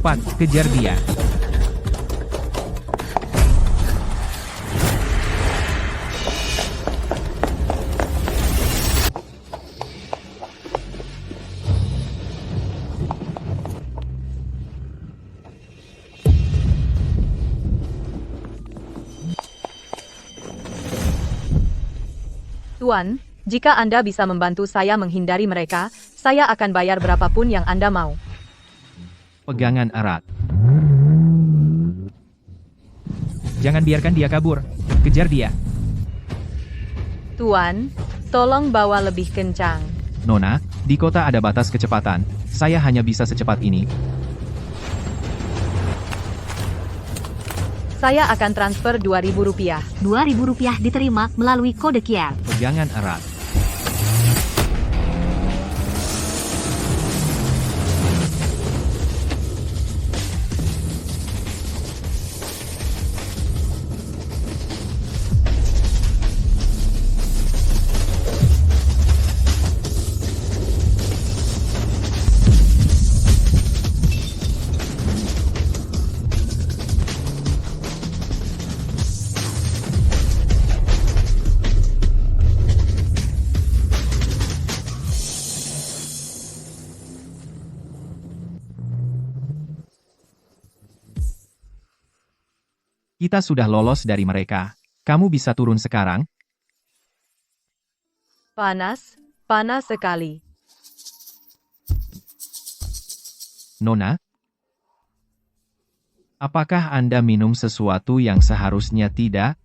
Cepat, kejar dia. Tuan, jika Anda bisa membantu saya menghindari mereka, saya akan bayar berapapun yang Anda mau. Pegangan erat. Jangan biarkan dia kabur. Kejar dia. Tuan, tolong bawa lebih kencang. Nona, di kota ada batas kecepatan. Saya hanya bisa secepat ini. Saya akan transfer Rp2.000. Rp2.000 diterima melalui kode QR. Pegangan erat. Kita sudah lolos dari mereka. Kamu bisa turun sekarang? Panas, panas sekali. Nona? Apakah Anda minum sesuatu yang seharusnya tidak?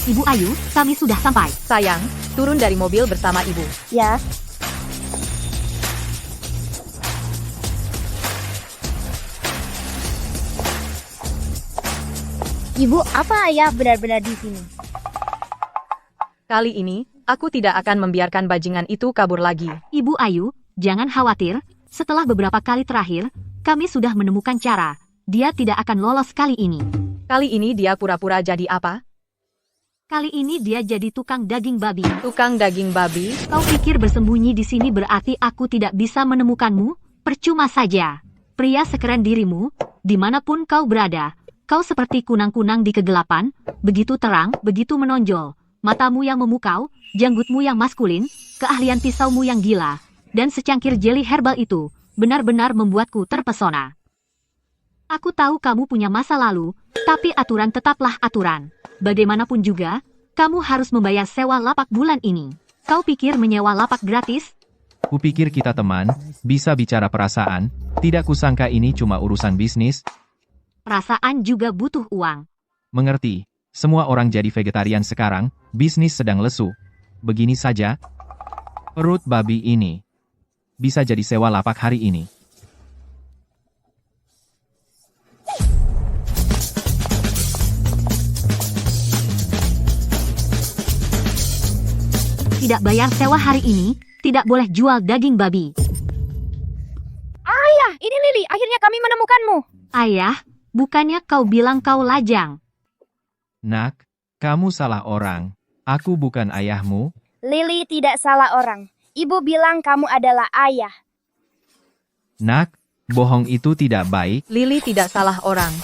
Ibu Ayu, kami sudah sampai. Sayang, turun dari mobil bersama ibu. Ya. Ibu, apa ayah benar-benar di sini? Kali ini, aku tidak akan membiarkan bajingan itu kabur lagi. Ibu Ayu, jangan khawatir. Setelah beberapa kali terakhir, kami sudah menemukan cara. Dia tidak akan lolos kali ini. Kali ini dia pura-pura jadi apa? Kali ini dia jadi tukang daging babi. Tukang daging babi? Kau pikir bersembunyi di sini berarti aku tidak bisa menemukanmu? Percuma saja. Pria sekeren dirimu, dimanapun kau berada, kau seperti kunang-kunang di kegelapan, begitu terang, begitu menonjol. Matamu yang memukau, janggutmu yang maskulin, keahlian pisaumu yang gila, dan secangkir jeli herbal itu, benar-benar membuatku terpesona. Aku tahu kamu punya masa lalu, tapi aturan tetaplah aturan. Bagaimanapun juga, kamu harus membayar sewa lapak bulan ini. Kau pikir menyewa lapak gratis? Kupikir kita teman, bisa bicara perasaan, tidak kusangka ini cuma urusan bisnis. Perasaan juga butuh uang. Mengerti, semua orang jadi vegetarian sekarang, bisnis sedang lesu. Begini saja, perut babi ini bisa jadi sewa lapak hari ini. Tidak bayar sewa hari ini, tidak boleh jual daging babi. Ayah, ini Lily. Akhirnya kami menemukanmu. Ayah, bukannya kau bilang kau lajang? Nak, kamu salah orang. Aku bukan ayahmu. Lily tidak salah orang. Ibu bilang kamu adalah ayah. Nak, bohong itu tidak baik. Lily tidak salah orang.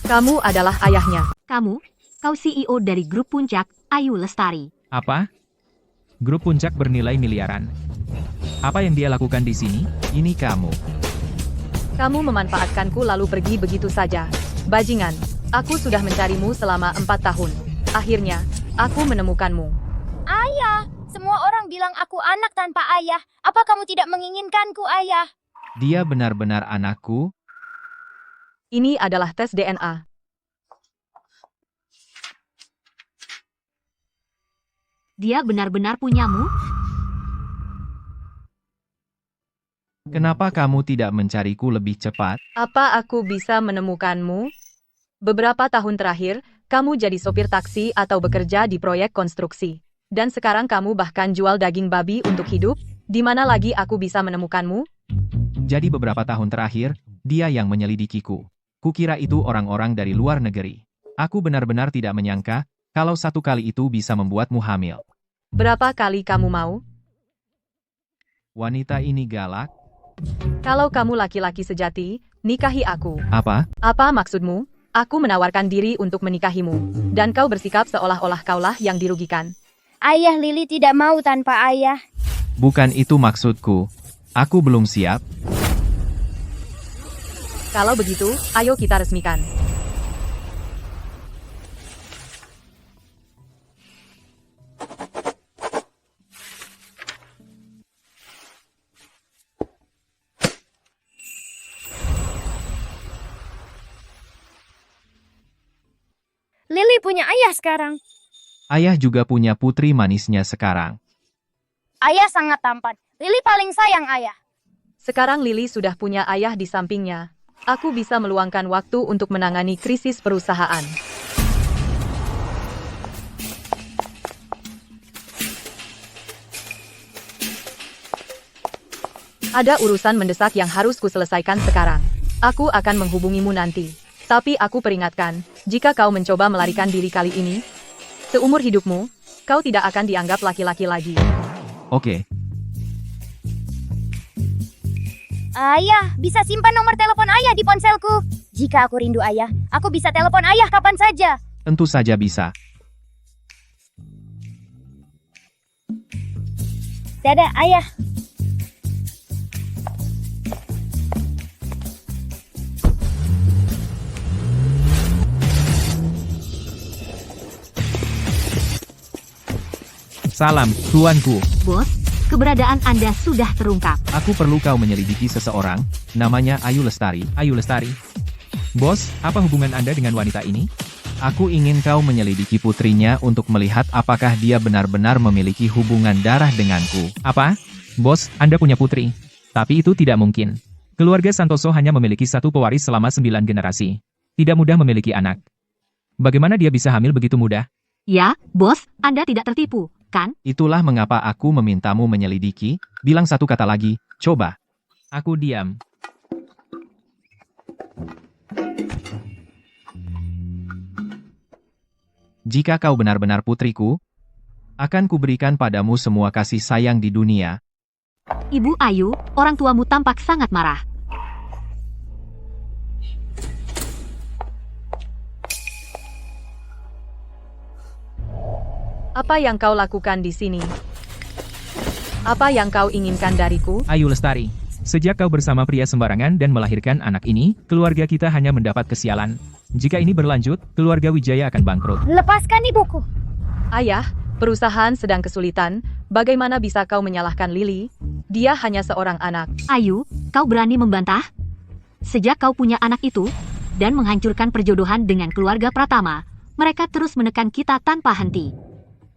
Kamu adalah ayahnya. Kau CEO dari grup Puncak, Ayu Lestari. Apa? Grup Puncak bernilai miliaran. Apa yang dia lakukan di sini? Ini kamu. Kamu memanfaatkanku lalu pergi begitu saja. Bajingan, aku sudah mencarimu selama 4 tahun. Akhirnya, aku menemukanmu. Ayah, semua orang bilang aku anak tanpa ayah. Apa kamu tidak menginginkanku, ayah? Dia benar-benar anakku. Ini adalah tes DNA. Dia benar-benar punyamu? Kenapa kamu tidak mencariku lebih cepat? Apa aku bisa menemukanmu? Beberapa tahun terakhir, kamu jadi sopir taksi atau bekerja di proyek konstruksi. Dan sekarang kamu bahkan jual daging babi untuk hidup? Di mana lagi aku bisa menemukanmu? Jadi beberapa tahun terakhir, dia yang menyelidikiku. Kukira itu orang-orang dari luar negeri. Aku benar-benar tidak menyangka, kalau satu kali itu bisa membuatmu hamil. Berapa kali kamu mau? Wanita ini galak. Kalau kamu laki-laki sejati, nikahi aku. Apa? Apa maksudmu? Aku menawarkan diri untuk menikahimu. Dan kau bersikap seolah-olah kaulah yang dirugikan. Ayah, Lily tidak mau tanpa ayah. Bukan itu maksudku. Aku belum siap. Kalau begitu, ayo kita resmikan. Lily punya ayah sekarang. Ayah juga punya putri manisnya sekarang. Ayah sangat tampan. Lily paling sayang ayah. Sekarang Lily sudah punya ayah di sampingnya. Aku bisa meluangkan waktu untuk menangani krisis perusahaan. Ada urusan mendesak yang harus kuselesaikan sekarang. Aku akan menghubungimu nanti. Tapi aku peringatkan, jika kau mencoba melarikan diri kali ini, seumur hidupmu, kau tidak akan dianggap laki-laki lagi. Oke. Ayah, bisa simpan nomor telepon ayah di ponselku. Jika aku rindu ayah, aku bisa telepon ayah kapan saja. Tentu saja bisa. Dadah, ayah. Salam, tuanku. Bos, keberadaan Anda sudah terungkap. Aku perlu kau menyelidiki seseorang, namanya Ayu Lestari. Ayu Lestari? Bos, apa hubungan Anda dengan wanita ini? Aku ingin kau menyelidiki putrinya untuk melihat apakah dia benar-benar memiliki hubungan darah denganku. Apa? Bos, Anda punya putri. Tapi itu tidak mungkin. Keluarga Santoso hanya memiliki satu pewaris selama 9 generasi. Tidak mudah memiliki anak. Bagaimana dia bisa hamil begitu mudah? Ya, bos, Anda tidak tertipu, kan? Itulah mengapa aku memintamu menyelidiki. Bilang satu kata lagi, coba. Aku diam. Jika kau benar-benar putriku, akan kuberikan padamu semua kasih sayang di dunia. Ibu Ayu, orang tuamu tampak sangat marah. Apa yang kau lakukan di sini? Apa yang kau inginkan dariku? Ayu Lestari, sejak kau bersama pria sembarangan dan melahirkan anak ini, keluarga kita hanya mendapat kesialan. Jika ini berlanjut, keluarga Wijaya akan bangkrut. Lepaskan ibuku. Ayah, perusahaan sedang kesulitan. Bagaimana bisa kau menyalahkan Lily? Dia hanya seorang anak. Ayu, kau berani membantah? Sejak kau punya anak itu, dan menghancurkan perjodohan dengan keluarga Pratama, mereka terus menekan kita tanpa henti.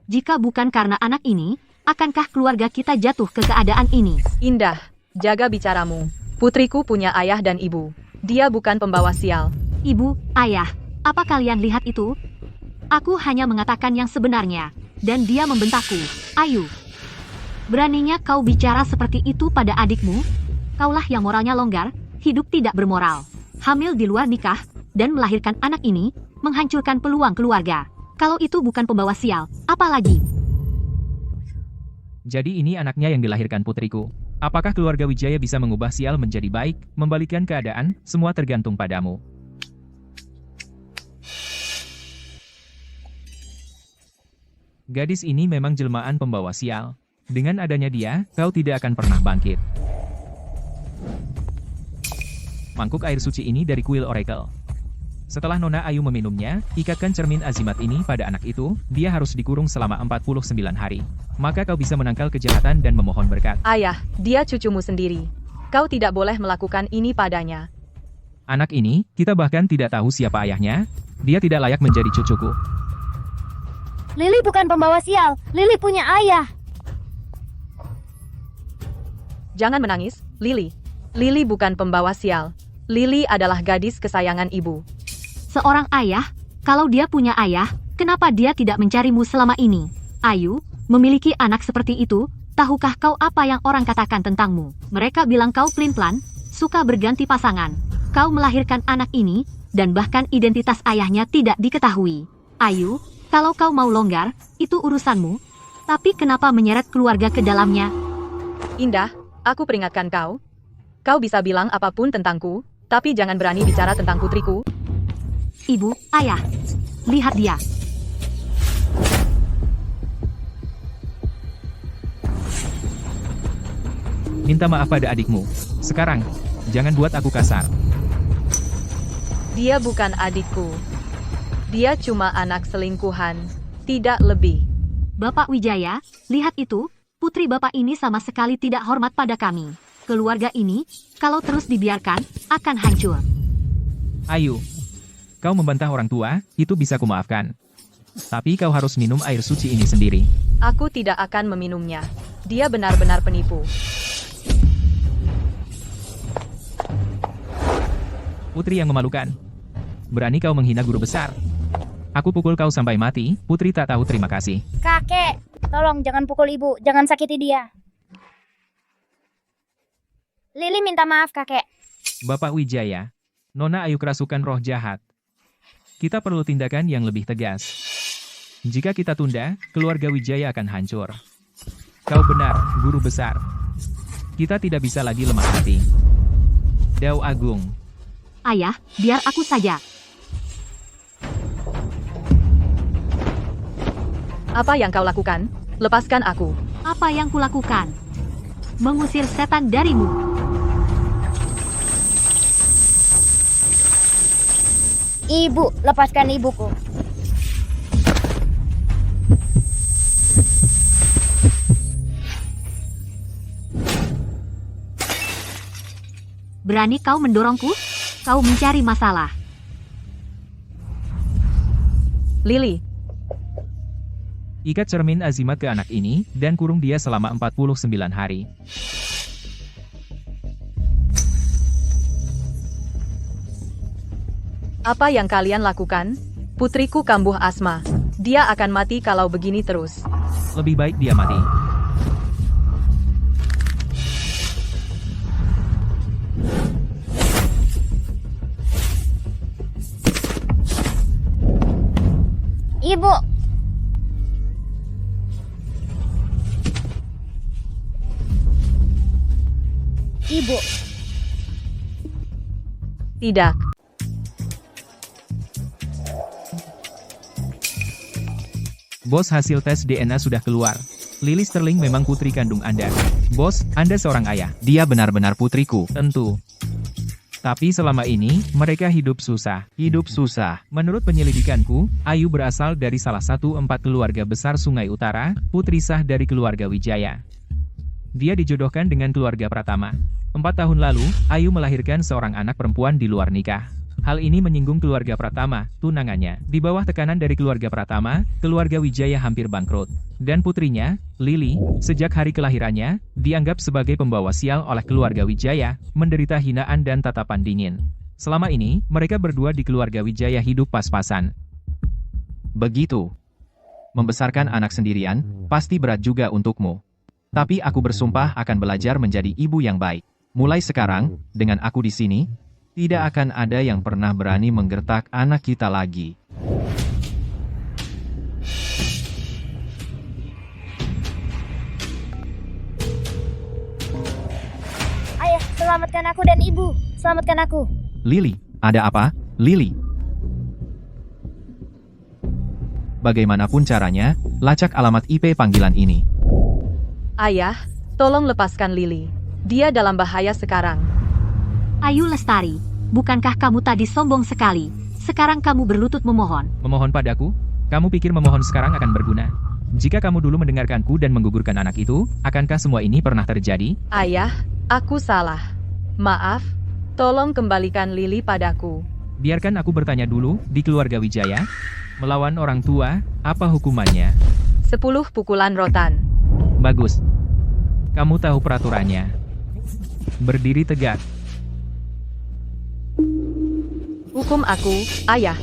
Jika bukan karena anak ini, akankah keluarga kita jatuh ke keadaan ini? Indah, jaga bicaramu. Putriku punya ayah dan ibu. Dia bukan pembawa sial. Ibu, ayah, apa kalian lihat itu? Aku hanya mengatakan yang sebenarnya, dan dia membentakku. Ayu, beraninya kau bicara seperti itu pada adikmu? Kaulah yang moralnya longgar, hidup tidak bermoral. Hamil di luar nikah, dan melahirkan anak ini, menghancurkan peluang keluarga. Kalau itu bukan pembawa sial, apa lagi? Jadi ini anaknya yang dilahirkan putriku. Apakah keluarga Wijaya bisa mengubah sial menjadi baik, membalikkan keadaan, semua tergantung padamu. Gadis ini memang jelmaan pembawa sial. Dengan adanya dia, kau tidak akan pernah bangkit. Mangkuk air suci ini dari kuil Oracle. Setelah Nona Ayu meminumnya, ikatkan cermin azimat ini pada anak itu, dia harus dikurung selama 49 hari. Maka kau bisa menangkal kejahatan dan memohon berkat. Ayah, dia cucumu sendiri. Kau tidak boleh melakukan ini padanya. Anak ini, kita bahkan tidak tahu siapa ayahnya, dia tidak layak menjadi cucuku. Lily bukan pembawa sial. Lily punya ayah. Jangan menangis, Lily. Lily bukan pembawa sial. Lily adalah gadis kesayangan ibu. Seorang ayah, kalau dia punya ayah, kenapa dia tidak mencarimu selama ini? Ayu, memiliki anak seperti itu, tahukah kau apa yang orang katakan tentangmu? Mereka bilang kau pelin-pelan, suka berganti pasangan. Kau melahirkan anak ini, dan bahkan identitas ayahnya tidak diketahui. Ayu, kalau kau mau longgar, itu urusanmu. Tapi kenapa menyeret keluarga ke dalamnya? Indah, aku peringatkan kau. Kau bisa bilang apapun tentangku, tapi jangan berani bicara tentang putriku. Ibu, ayah, lihat dia. Minta maaf pada adikmu. Sekarang, jangan buat aku kasar. Dia bukan adikku. Dia cuma anak selingkuhan, tidak lebih. Bapak Wijaya, lihat itu, putri bapak ini sama sekali tidak hormat pada kami. Keluarga ini, kalau terus dibiarkan, akan hancur. Ayu, kau membantah orang tua, itu bisa kumaafkan. Tapi kau harus minum air suci ini sendiri. Aku tidak akan meminumnya. Dia benar-benar penipu. Putri yang memalukan. Berani kau menghina guru besar. Aku pukul kau sampai mati, putri tak tahu terima kasih. Kakek, tolong jangan pukul ibu, jangan sakiti dia. Lily minta maaf, kakek. Bapak Wijaya, Nona Ayu kerasukan roh jahat. Kita perlu tindakan yang lebih tegas. Jika kita tunda, keluarga Wijaya akan hancur. Kau benar, guru besar. Kita tidak bisa lagi lemah hati. Dao Agung. Ayah, biar aku saja. Apa yang kau lakukan? Lepaskan aku. Apa yang kulakukan? Mengusir setan darimu. Ibu, lepaskan ibuku. Berani kau mendorongku? Kau mencari masalah. Lily, Ikat cermin azimat ke anak ini, dan kurung dia selama 49 hari. apa yang kalian lakukan? Putriku kambuh asma. Dia akan mati kalau begini terus. Lebih baik dia mati. Ibu, ibu, Tidak. Bos, hasil tes DNA sudah keluar. Lily Sterling memang putri kandung Anda. Bos, Anda seorang ayah. Dia benar-benar putriku. Tentu. Tapi selama ini, mereka hidup susah. Hidup susah. Menurut penyelidikanku, Ayu berasal dari salah satu 4 keluarga besar Sungai Utara, putri sah dari keluarga Wijaya. Dia dijodohkan dengan keluarga Pratama. 4 tahun lalu, Ayu melahirkan seorang anak perempuan di luar nikah. Hal ini menyinggung keluarga Pratama, tunangannya. Di bawah tekanan dari keluarga Pratama, keluarga Wijaya hampir bangkrut. Dan putrinya, Lily, sejak hari kelahirannya, dianggap sebagai pembawa sial oleh keluarga Wijaya, menderita hinaan dan tatapan dingin. Selama ini, mereka berdua di keluarga Wijaya hidup pas-pasan. Begitu. Membesarkan anak sendirian, pasti berat juga untukmu. Tapi aku bersumpah akan belajar menjadi ibu yang baik. Mulai sekarang, dengan aku di sini, tidak akan ada yang pernah berani menggertak anak kita lagi. ayah, selamatkan aku dan ibu. Selamatkan aku. Lily, ada apa? Lily. Bagaimanapun caranya, lacak alamat IP panggilan ini. Ayah, tolong lepaskan Lily. Dia dalam bahaya sekarang. Ayu Lestari, bukankah kamu tadi sombong sekali? Sekarang kamu berlutut memohon. Memohon padaku? Kamu pikir memohon sekarang akan berguna? Jika kamu dulu mendengarkanku dan menggugurkan anak itu, akankah semua ini pernah terjadi? Ayah, aku salah. Maaf, tolong kembalikan Lily padaku. Biarkan aku bertanya dulu, di keluarga Wijaya, melawan orang tua, apa hukumannya? 10 pukulan rotan. Bagus. Kamu tahu peraturannya. Berdiri tegak. Hukum aku, ayah.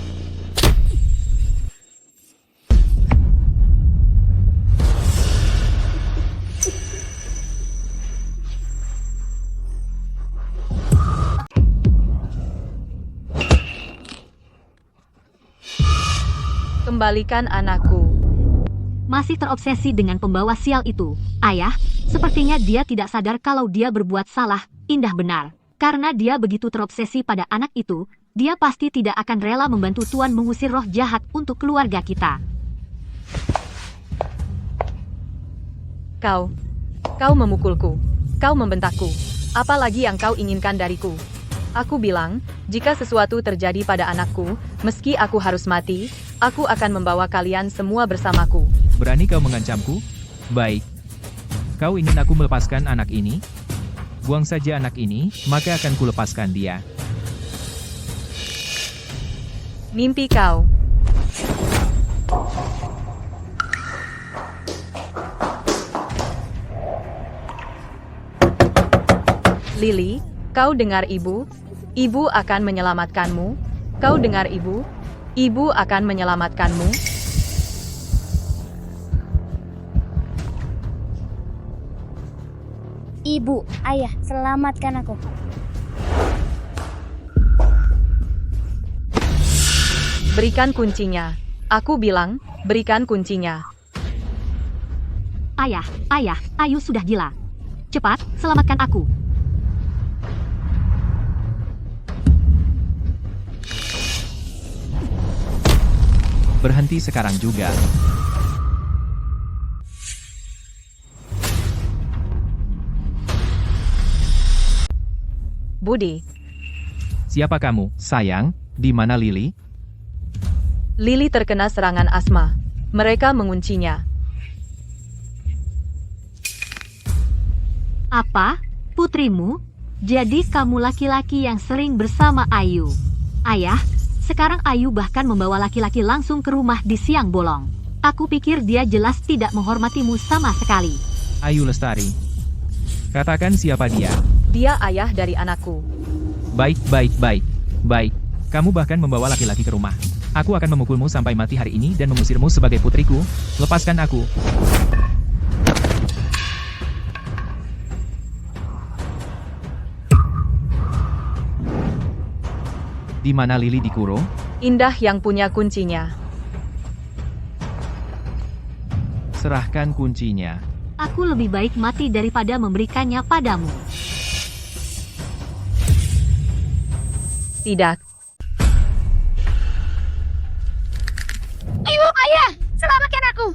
Kembalikan anakku. Masih terobsesi dengan pembawa sial itu. Ayah, sepertinya dia tidak sadar kalau dia berbuat salah. Indah benar. Karena dia begitu terobsesi pada anak itu, dia pasti tidak akan rela membantu Tuan mengusir roh jahat untuk keluarga kita. Kau memukulku. Kau membentakku. Apalagi yang kau inginkan dariku? Aku bilang, jika sesuatu terjadi pada anakku, meski aku harus mati, aku akan membawa kalian semua bersamaku. Berani kau mengancamku? Baik. Kau ingin aku melepaskan anak ini? Buang saja anak ini, maka akan kulepaskan dia. Mimpi kau. Lily, kau dengar ibu? Ibu akan menyelamatkanmu. Kau dengar ibu? Ibu akan menyelamatkanmu. Ibu, ayah, selamatkan aku. Berikan kuncinya. Aku bilang, berikan kuncinya. Ayah, Ayu sudah gila. Cepat, selamatkan aku. Berhenti sekarang juga. Budi, Siapa kamu, sayang? Di mana Lily? Lily terkena serangan asma. Mereka menguncinya. Apa? Putrimu? Jadi kamu laki-laki yang sering bersama Ayu. Ayah, sekarang Ayu bahkan membawa laki-laki langsung ke rumah di siang bolong. Aku pikir dia jelas tidak menghormatimu sama sekali. Ayu Lestari. Katakan siapa dia. Dia ayah dari anakku. Baik. Kamu bahkan membawa laki-laki ke rumah. Aku akan memukulmu sampai mati hari ini dan mengusirmu sebagai putriku. Lepaskan aku. Di mana Lily dikurung? Indah yang punya kuncinya. Serahkan kuncinya. Aku lebih baik mati daripada memberikannya padamu. Tidak. Ibu, ayah, selamatkan aku.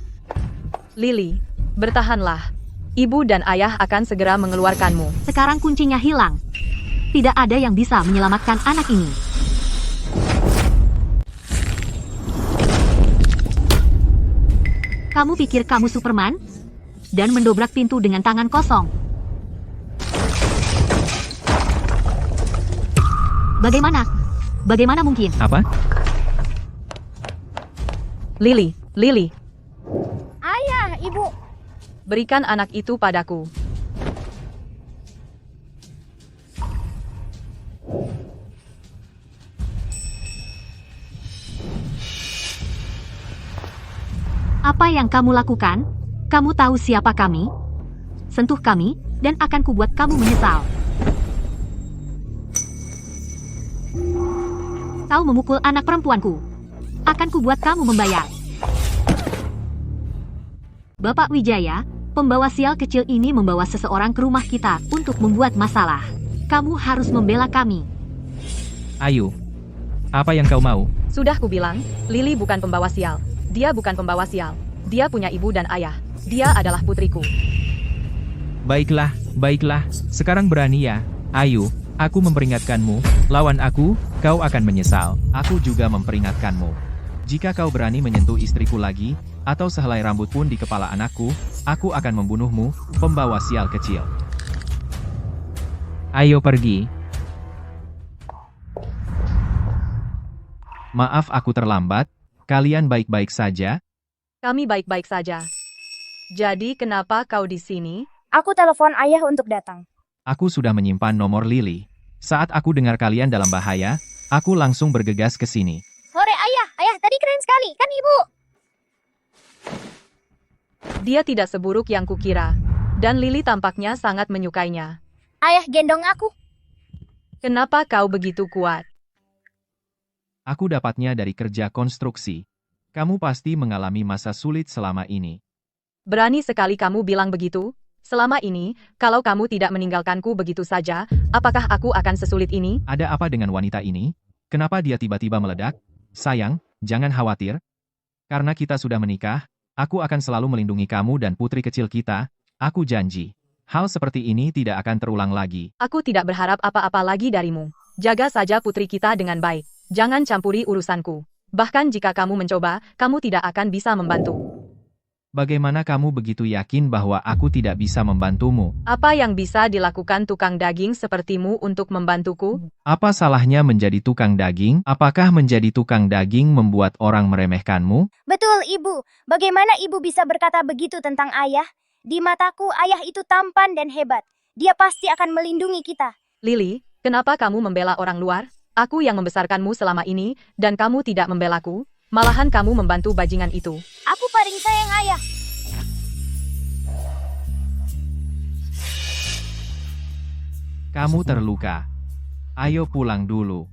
Lily, bertahanlah. Ibu dan ayah akan segera mengeluarkanmu. Sekarang kuncinya hilang. Tidak ada yang bisa menyelamatkan anak ini. Kamu pikir kamu Superman? Dan mendobrak pintu dengan tangan kosong. Bagaimana? Bagaimana mungkin? Apa? Lily, Ayah, ibu. berikan anak itu padaku. Apa yang kamu lakukan? Kamu tahu siapa kami? Sentuh kami, dan akan kubuat kamu menyesal. Kau memukul anak perempuanku. Akan kubuat kamu membayar. Bapak Wijaya, pembawa sial kecil ini membawa seseorang ke rumah kita untuk membuat masalah. Kamu harus membela kami. Ayu. Apa yang kau mau? Sudah kubilang, Lily bukan pembawa sial. Dia bukan pembawa sial. Dia punya ibu dan ayah. Dia adalah putriku. Baiklah. Sekarang berani ya, Ayu. Aku memperingatkanmu, lawan aku, kau akan menyesal. Aku juga memperingatkanmu. Jika kau berani menyentuh istriku lagi, atau sehelai rambut pun di kepala anakku, aku akan membunuhmu, pembawa sial kecil. Ayo pergi. Maaf aku terlambat, kalian baik-baik saja? Kami baik-baik saja. Jadi kenapa kau di sini? Aku telepon ayah untuk datang. Aku sudah menyimpan nomor Lily. Saat aku dengar kalian dalam bahaya, aku langsung bergegas ke sini. Hore ayah, ayah tadi keren sekali, kan ibu? Dia tidak seburuk yang kukira. Dan Lily tampaknya sangat menyukainya. Ayah gendong aku. Kenapa kau begitu kuat? Aku dapatnya dari kerja konstruksi. Kamu pasti mengalami masa sulit selama ini. Berani sekali kamu bilang begitu? Selama ini, kalau kamu tidak meninggalkanku begitu saja, apakah aku akan sesulit ini? Ada apa dengan wanita ini? Kenapa dia tiba-tiba meledak? Sayang, jangan khawatir. Karena kita sudah menikah, aku akan selalu melindungi kamu dan putri kecil kita. Aku janji. Hal seperti ini tidak akan terulang lagi. Aku tidak berharap apa-apa lagi darimu. Jaga saja putri kita dengan baik. Jangan campuri urusanku. Bahkan jika kamu mencoba, kamu tidak akan bisa membantu. Bagaimana kamu begitu yakin bahwa aku tidak bisa membantumu? Apa yang bisa dilakukan tukang daging sepertimu untuk membantuku? Apa salahnya menjadi tukang daging? Apakah menjadi tukang daging membuat orang meremehkanmu? Betul ibu, bagaimana ibu bisa berkata begitu tentang ayah? Di mataku ayah itu tampan dan hebat. Dia pasti akan melindungi kita. Lily, kenapa kamu membela orang luar? Aku yang membesarkanmu selama ini, dan kamu tidak membelaku. Malahan kamu membantu bajingan itu. Aku paling sayang ayah. Kamu terluka. Ayo pulang dulu.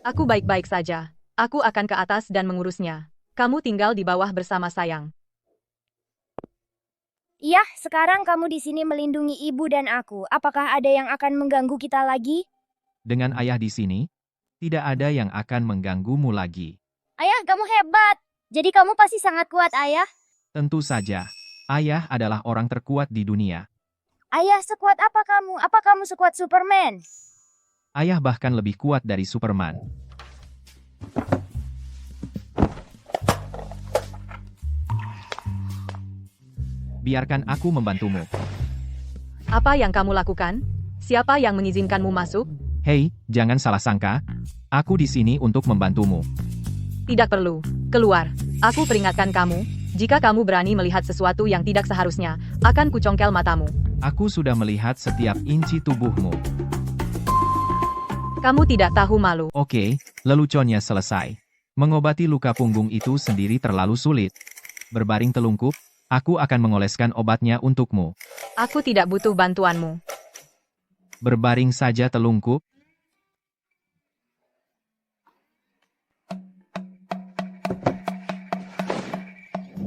Aku baik-baik saja. Aku akan ke atas dan mengurusnya. Kamu tinggal di bawah bersama sayang. Iya, sekarang kamu di sini melindungi ibu dan aku. Apakah ada yang akan mengganggu kita lagi? Dengan ayah di sini, tidak ada yang akan mengganggumu lagi. Ayah, kamu hebat. Jadi kamu pasti sangat kuat, ayah. Tentu saja, ayah adalah orang terkuat di dunia. Ayah, sekuat apa kamu? Apa kamu sekuat Superman? Ayah bahkan lebih kuat dari Superman. Biarkan aku membantumu. Apa yang kamu lakukan? Siapa yang mengizinkanmu masuk? Hei, jangan salah sangka. Aku di sini untuk membantumu. Tidak perlu. Keluar. Aku peringatkan kamu. Jika kamu berani melihat sesuatu yang tidak seharusnya, akan kucongkel matamu. Aku sudah melihat setiap inci tubuhmu. Kamu tidak tahu malu. Oke, leluconnya selesai. Mengobati luka punggung itu sendiri terlalu sulit. Berbaring telungkup, aku akan mengoleskan obatnya untukmu. Aku tidak butuh bantuanmu. Berbaring saja telungkup.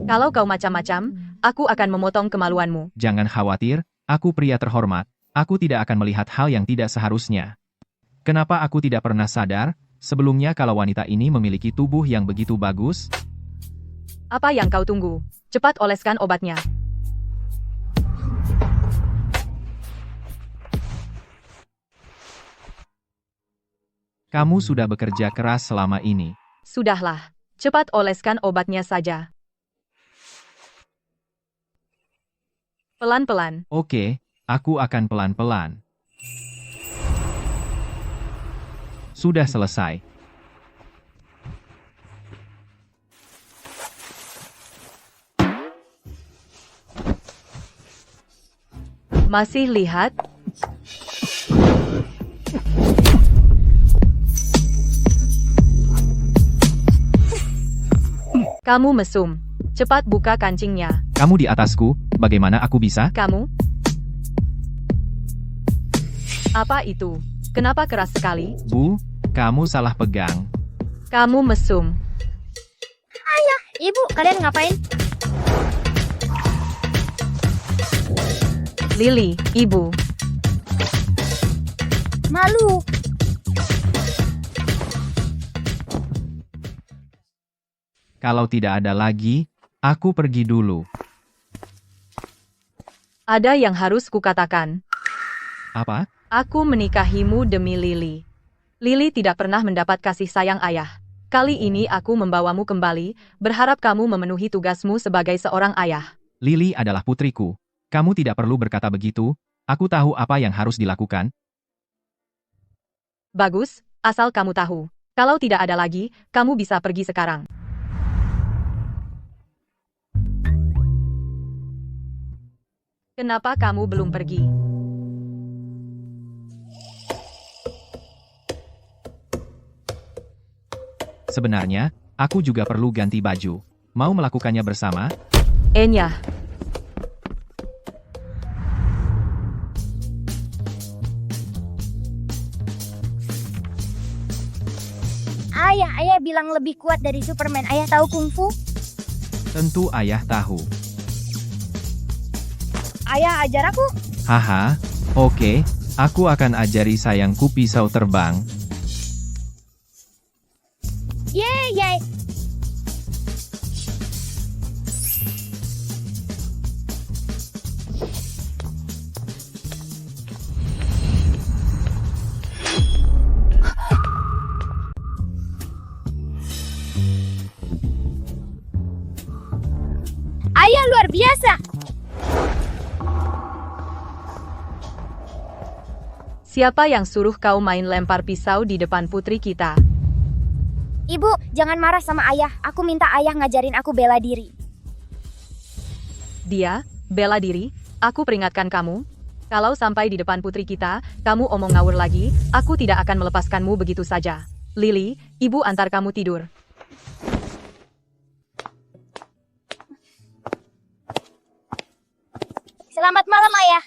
Kalau kau macam-macam, aku akan memotong kemaluanmu. Jangan khawatir, aku pria terhormat. Aku tidak akan melihat hal yang tidak seharusnya. Kenapa aku tidak pernah sadar, sebelumnya kalau wanita ini memiliki tubuh yang begitu bagus? Apa yang kau tunggu? Cepat oleskan obatnya. Kamu sudah bekerja keras selama ini. Sudahlah. Cepat oleskan obatnya saja. Pelan-pelan. Oke, aku akan pelan-pelan. Sudah selesai. Masih lihat? Kamu mesum. Cepat buka kancingnya. Kamu di atasku, bagaimana aku bisa? Kamu? Apa itu? Kenapa keras sekali? Bu, kamu salah pegang. Kamu mesum. Ibu, kalian ngapain? Lily, ibu. Malu. Kalau tidak ada lagi, aku pergi dulu. Ada yang harus kukatakan. Apa? Aku menikahimu demi Lily. Lily tidak pernah mendapat kasih sayang ayah. Kali ini aku membawamu kembali, berharap kamu memenuhi tugasmu sebagai seorang ayah. Lily adalah putriku. Kamu tidak perlu berkata begitu, aku tahu apa yang harus dilakukan. Bagus, asal kamu tahu. Kalau tidak ada lagi, kamu bisa pergi sekarang. Kenapa kamu belum pergi? Sebenarnya, aku juga perlu ganti baju. Mau melakukannya bersama? Enya, Ayah bilang lebih kuat dari Superman. Ayah tahu kungfu? Tentu ayah tahu. Ayah ajar aku. Haha, oke, aku akan ajari sayangku pisau terbang. Yeay. Ayah luar biasa. siapa yang suruh kau main lempar pisau di depan putri kita? Ibu, jangan marah sama ayah. Aku minta ayah ngajarin aku bela diri. Dia, bela diri, aku peringatkan kamu. Kalau sampai di depan putri kita, kamu omong ngawur lagi, aku tidak akan melepaskanmu begitu saja. Lily, ibu antar kamu tidur. Selamat malam, ayah.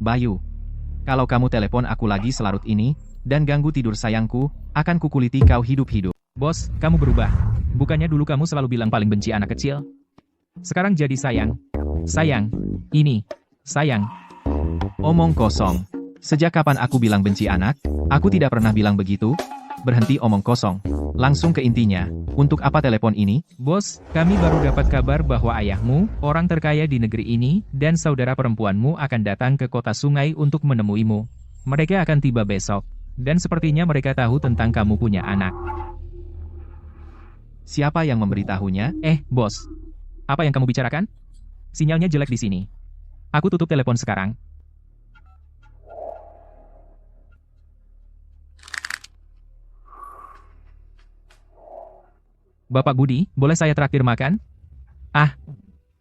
Bayu, kalau kamu telepon aku lagi selarut ini, dan ganggu tidur sayangku, akan kukuliti kau hidup-hidup. Bos, kamu berubah. Bukannya dulu kamu selalu bilang paling benci anak kecil? Sekarang jadi sayang. Sayang. Ini. Sayang. Omong kosong. Sejak kapan aku bilang benci anak? Aku tidak pernah bilang begitu. Berhenti omong kosong. Langsung ke intinya. Untuk apa telepon ini? Bos, kami baru dapat kabar bahwa ayahmu, orang terkaya di negeri ini, dan saudara perempuanmu akan datang ke kota sungai untuk menemuimu. Mereka akan tiba besok. Dan sepertinya mereka tahu tentang kamu punya anak. Siapa yang memberitahunya? Bos. Apa yang kamu bicarakan? Sinyalnya jelek di sini. Aku tutup telepon sekarang. Bapak Budi, boleh saya traktir makan?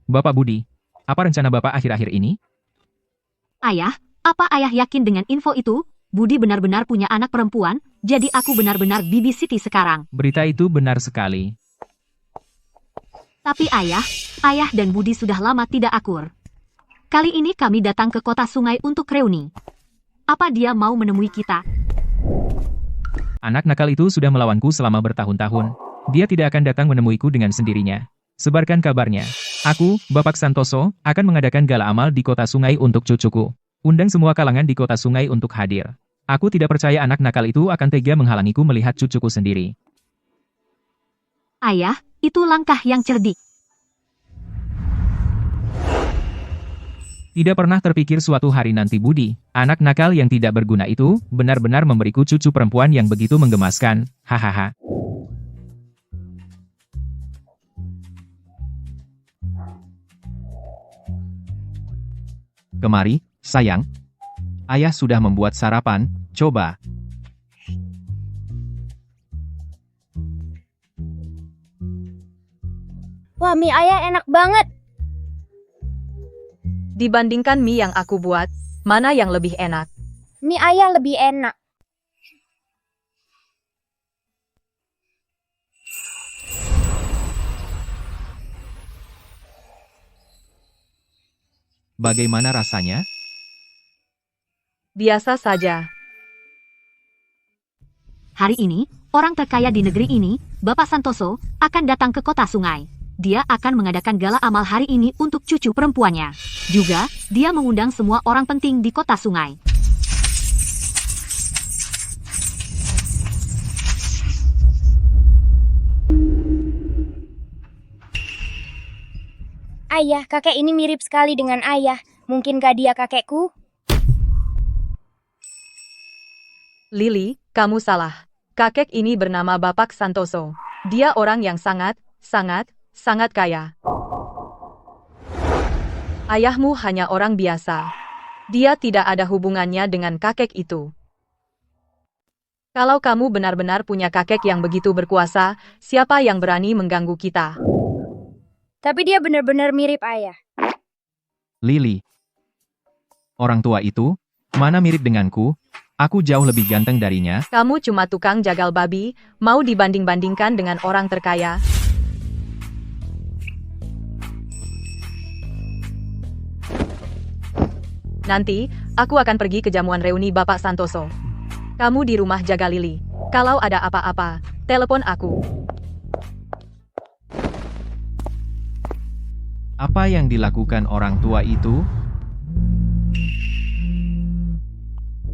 Bapak Budi, apa rencana Bapak akhir-akhir ini? Ayah, apa ayah yakin dengan info itu? Budi benar-benar punya anak perempuan, jadi aku benar-benar Bibi Siti sekarang. Berita itu benar sekali. Tapi ayah dan Budi sudah lama tidak akur. Kali ini kami datang ke kota sungai untuk reuni. Apa dia mau menemui kita? Anak nakal itu sudah melawanku selama bertahun-tahun. Dia tidak akan datang menemuiku dengan sendirinya. Sebarkan kabarnya. Aku, Bapak Santoso, akan mengadakan gala amal di kota sungai untuk cucuku. Undang semua kalangan di kota sungai untuk hadir. Aku tidak percaya anak nakal itu akan tega menghalangiku melihat cucuku sendiri. Ayah, itu langkah yang cerdik. Tidak pernah terpikir suatu hari nanti Budi, anak nakal yang tidak berguna itu, benar-benar memberiku cucu perempuan yang begitu menggemaskan. Hahaha. Kemari, sayang. Ayah sudah membuat sarapan, coba. Wah, mie ayah enak banget. Dibandingkan mie yang aku buat, mana yang lebih enak? Mie ayah lebih enak. Bagaimana rasanya? Biasa saja. Hari ini, orang terkaya di negeri ini, Bapak Santoso, akan datang ke kota sungai. Dia akan mengadakan gala amal hari ini untuk cucu perempuannya. Juga, dia mengundang semua orang penting di kota sungai. Ayah, kakek ini mirip sekali dengan ayah. Mungkinkah dia kakekku? Lily, kamu salah. Kakek ini bernama Bapak Santoso. Dia orang yang sangat kaya. Ayahmu hanya orang biasa. Dia tidak ada hubungannya dengan kakek itu. Kalau kamu benar-benar punya kakek yang begitu berkuasa, siapa yang berani mengganggu kita? Tapi dia benar-benar mirip ayah. Lily. Orang tua itu, mana mirip denganku? Aku jauh lebih ganteng darinya. Kamu cuma tukang jagal babi, mau dibanding-bandingkan dengan orang terkaya. Nanti, aku akan pergi ke jamuan reuni Bapak Santoso. Kamu di rumah jaga Lily. Kalau ada apa-apa, telepon aku. Apa yang dilakukan orang tua itu?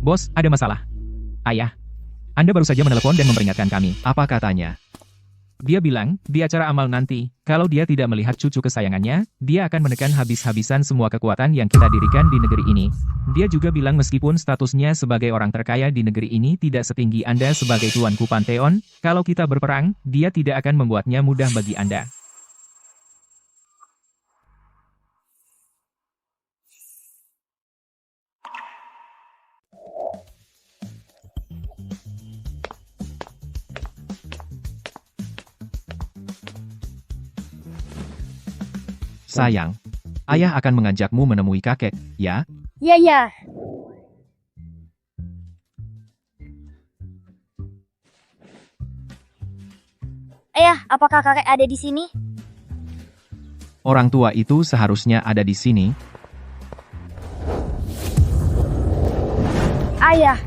Bos, ada masalah. Ayah, Anda baru saja menelepon dan memperingatkan kami. Apa katanya? Dia bilang, di acara amal nanti, kalau dia tidak melihat cucu kesayangannya, dia akan menekan habis-habisan semua kekuatan yang kita dirikan di negeri ini. Dia juga bilang meskipun statusnya sebagai orang terkaya di negeri ini tidak setinggi Anda sebagai tuanku Pantheon, kalau kita berperang, dia tidak akan membuatnya mudah bagi Anda. Sayang, ayah akan mengajakmu menemui kakek, ya? Ya, ya. Ayah, apakah kakek ada di sini? Orang tua itu seharusnya ada di sini. Ayah.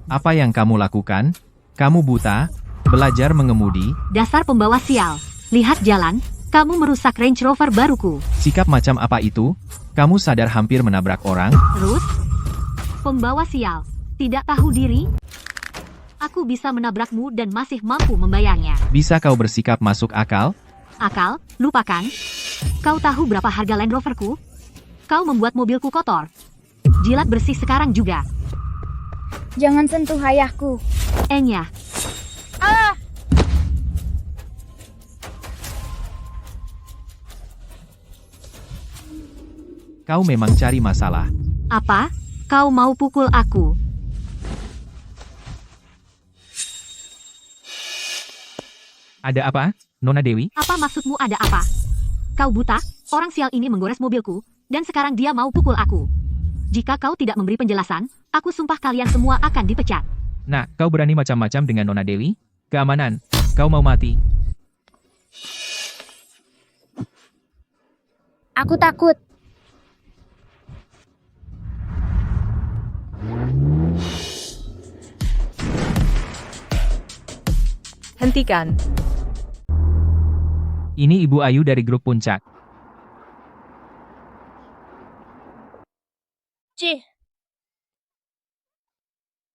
Apa yang kamu lakukan? Kamu buta? Belajar mengemudi? Dasar pembawa sial. Lihat jalan, kamu merusak Range Rover baruku. Sikap macam apa itu? Kamu sadar hampir menabrak orang? Terus? Pembawa sial. Tidak tahu diri? Aku bisa menabrakmu dan masih mampu membayarnya. Bisa kau bersikap masuk akal? Akal, lupakan. Kau tahu berapa harga Land Roverku? Kau membuat mobilku kotor. Jilat bersih sekarang juga. Jangan sentuh ayahku. Enya, Ah! Kau memang cari masalah. apa? Kau mau pukul aku? Ada apa, Nona Dewi? Apa maksudmu ada apa? Kau buta? Orang sial ini menggores mobilku, dan sekarang dia mau pukul aku. Jika kau tidak memberi penjelasan, aku sumpah kalian semua akan dipecat. Nah, kau berani macam-macam dengan Nona Dewi? Keamanan, kau mau mati. Aku takut. Hentikan. Ini Ibu Ayu dari grup Puncak. Cih,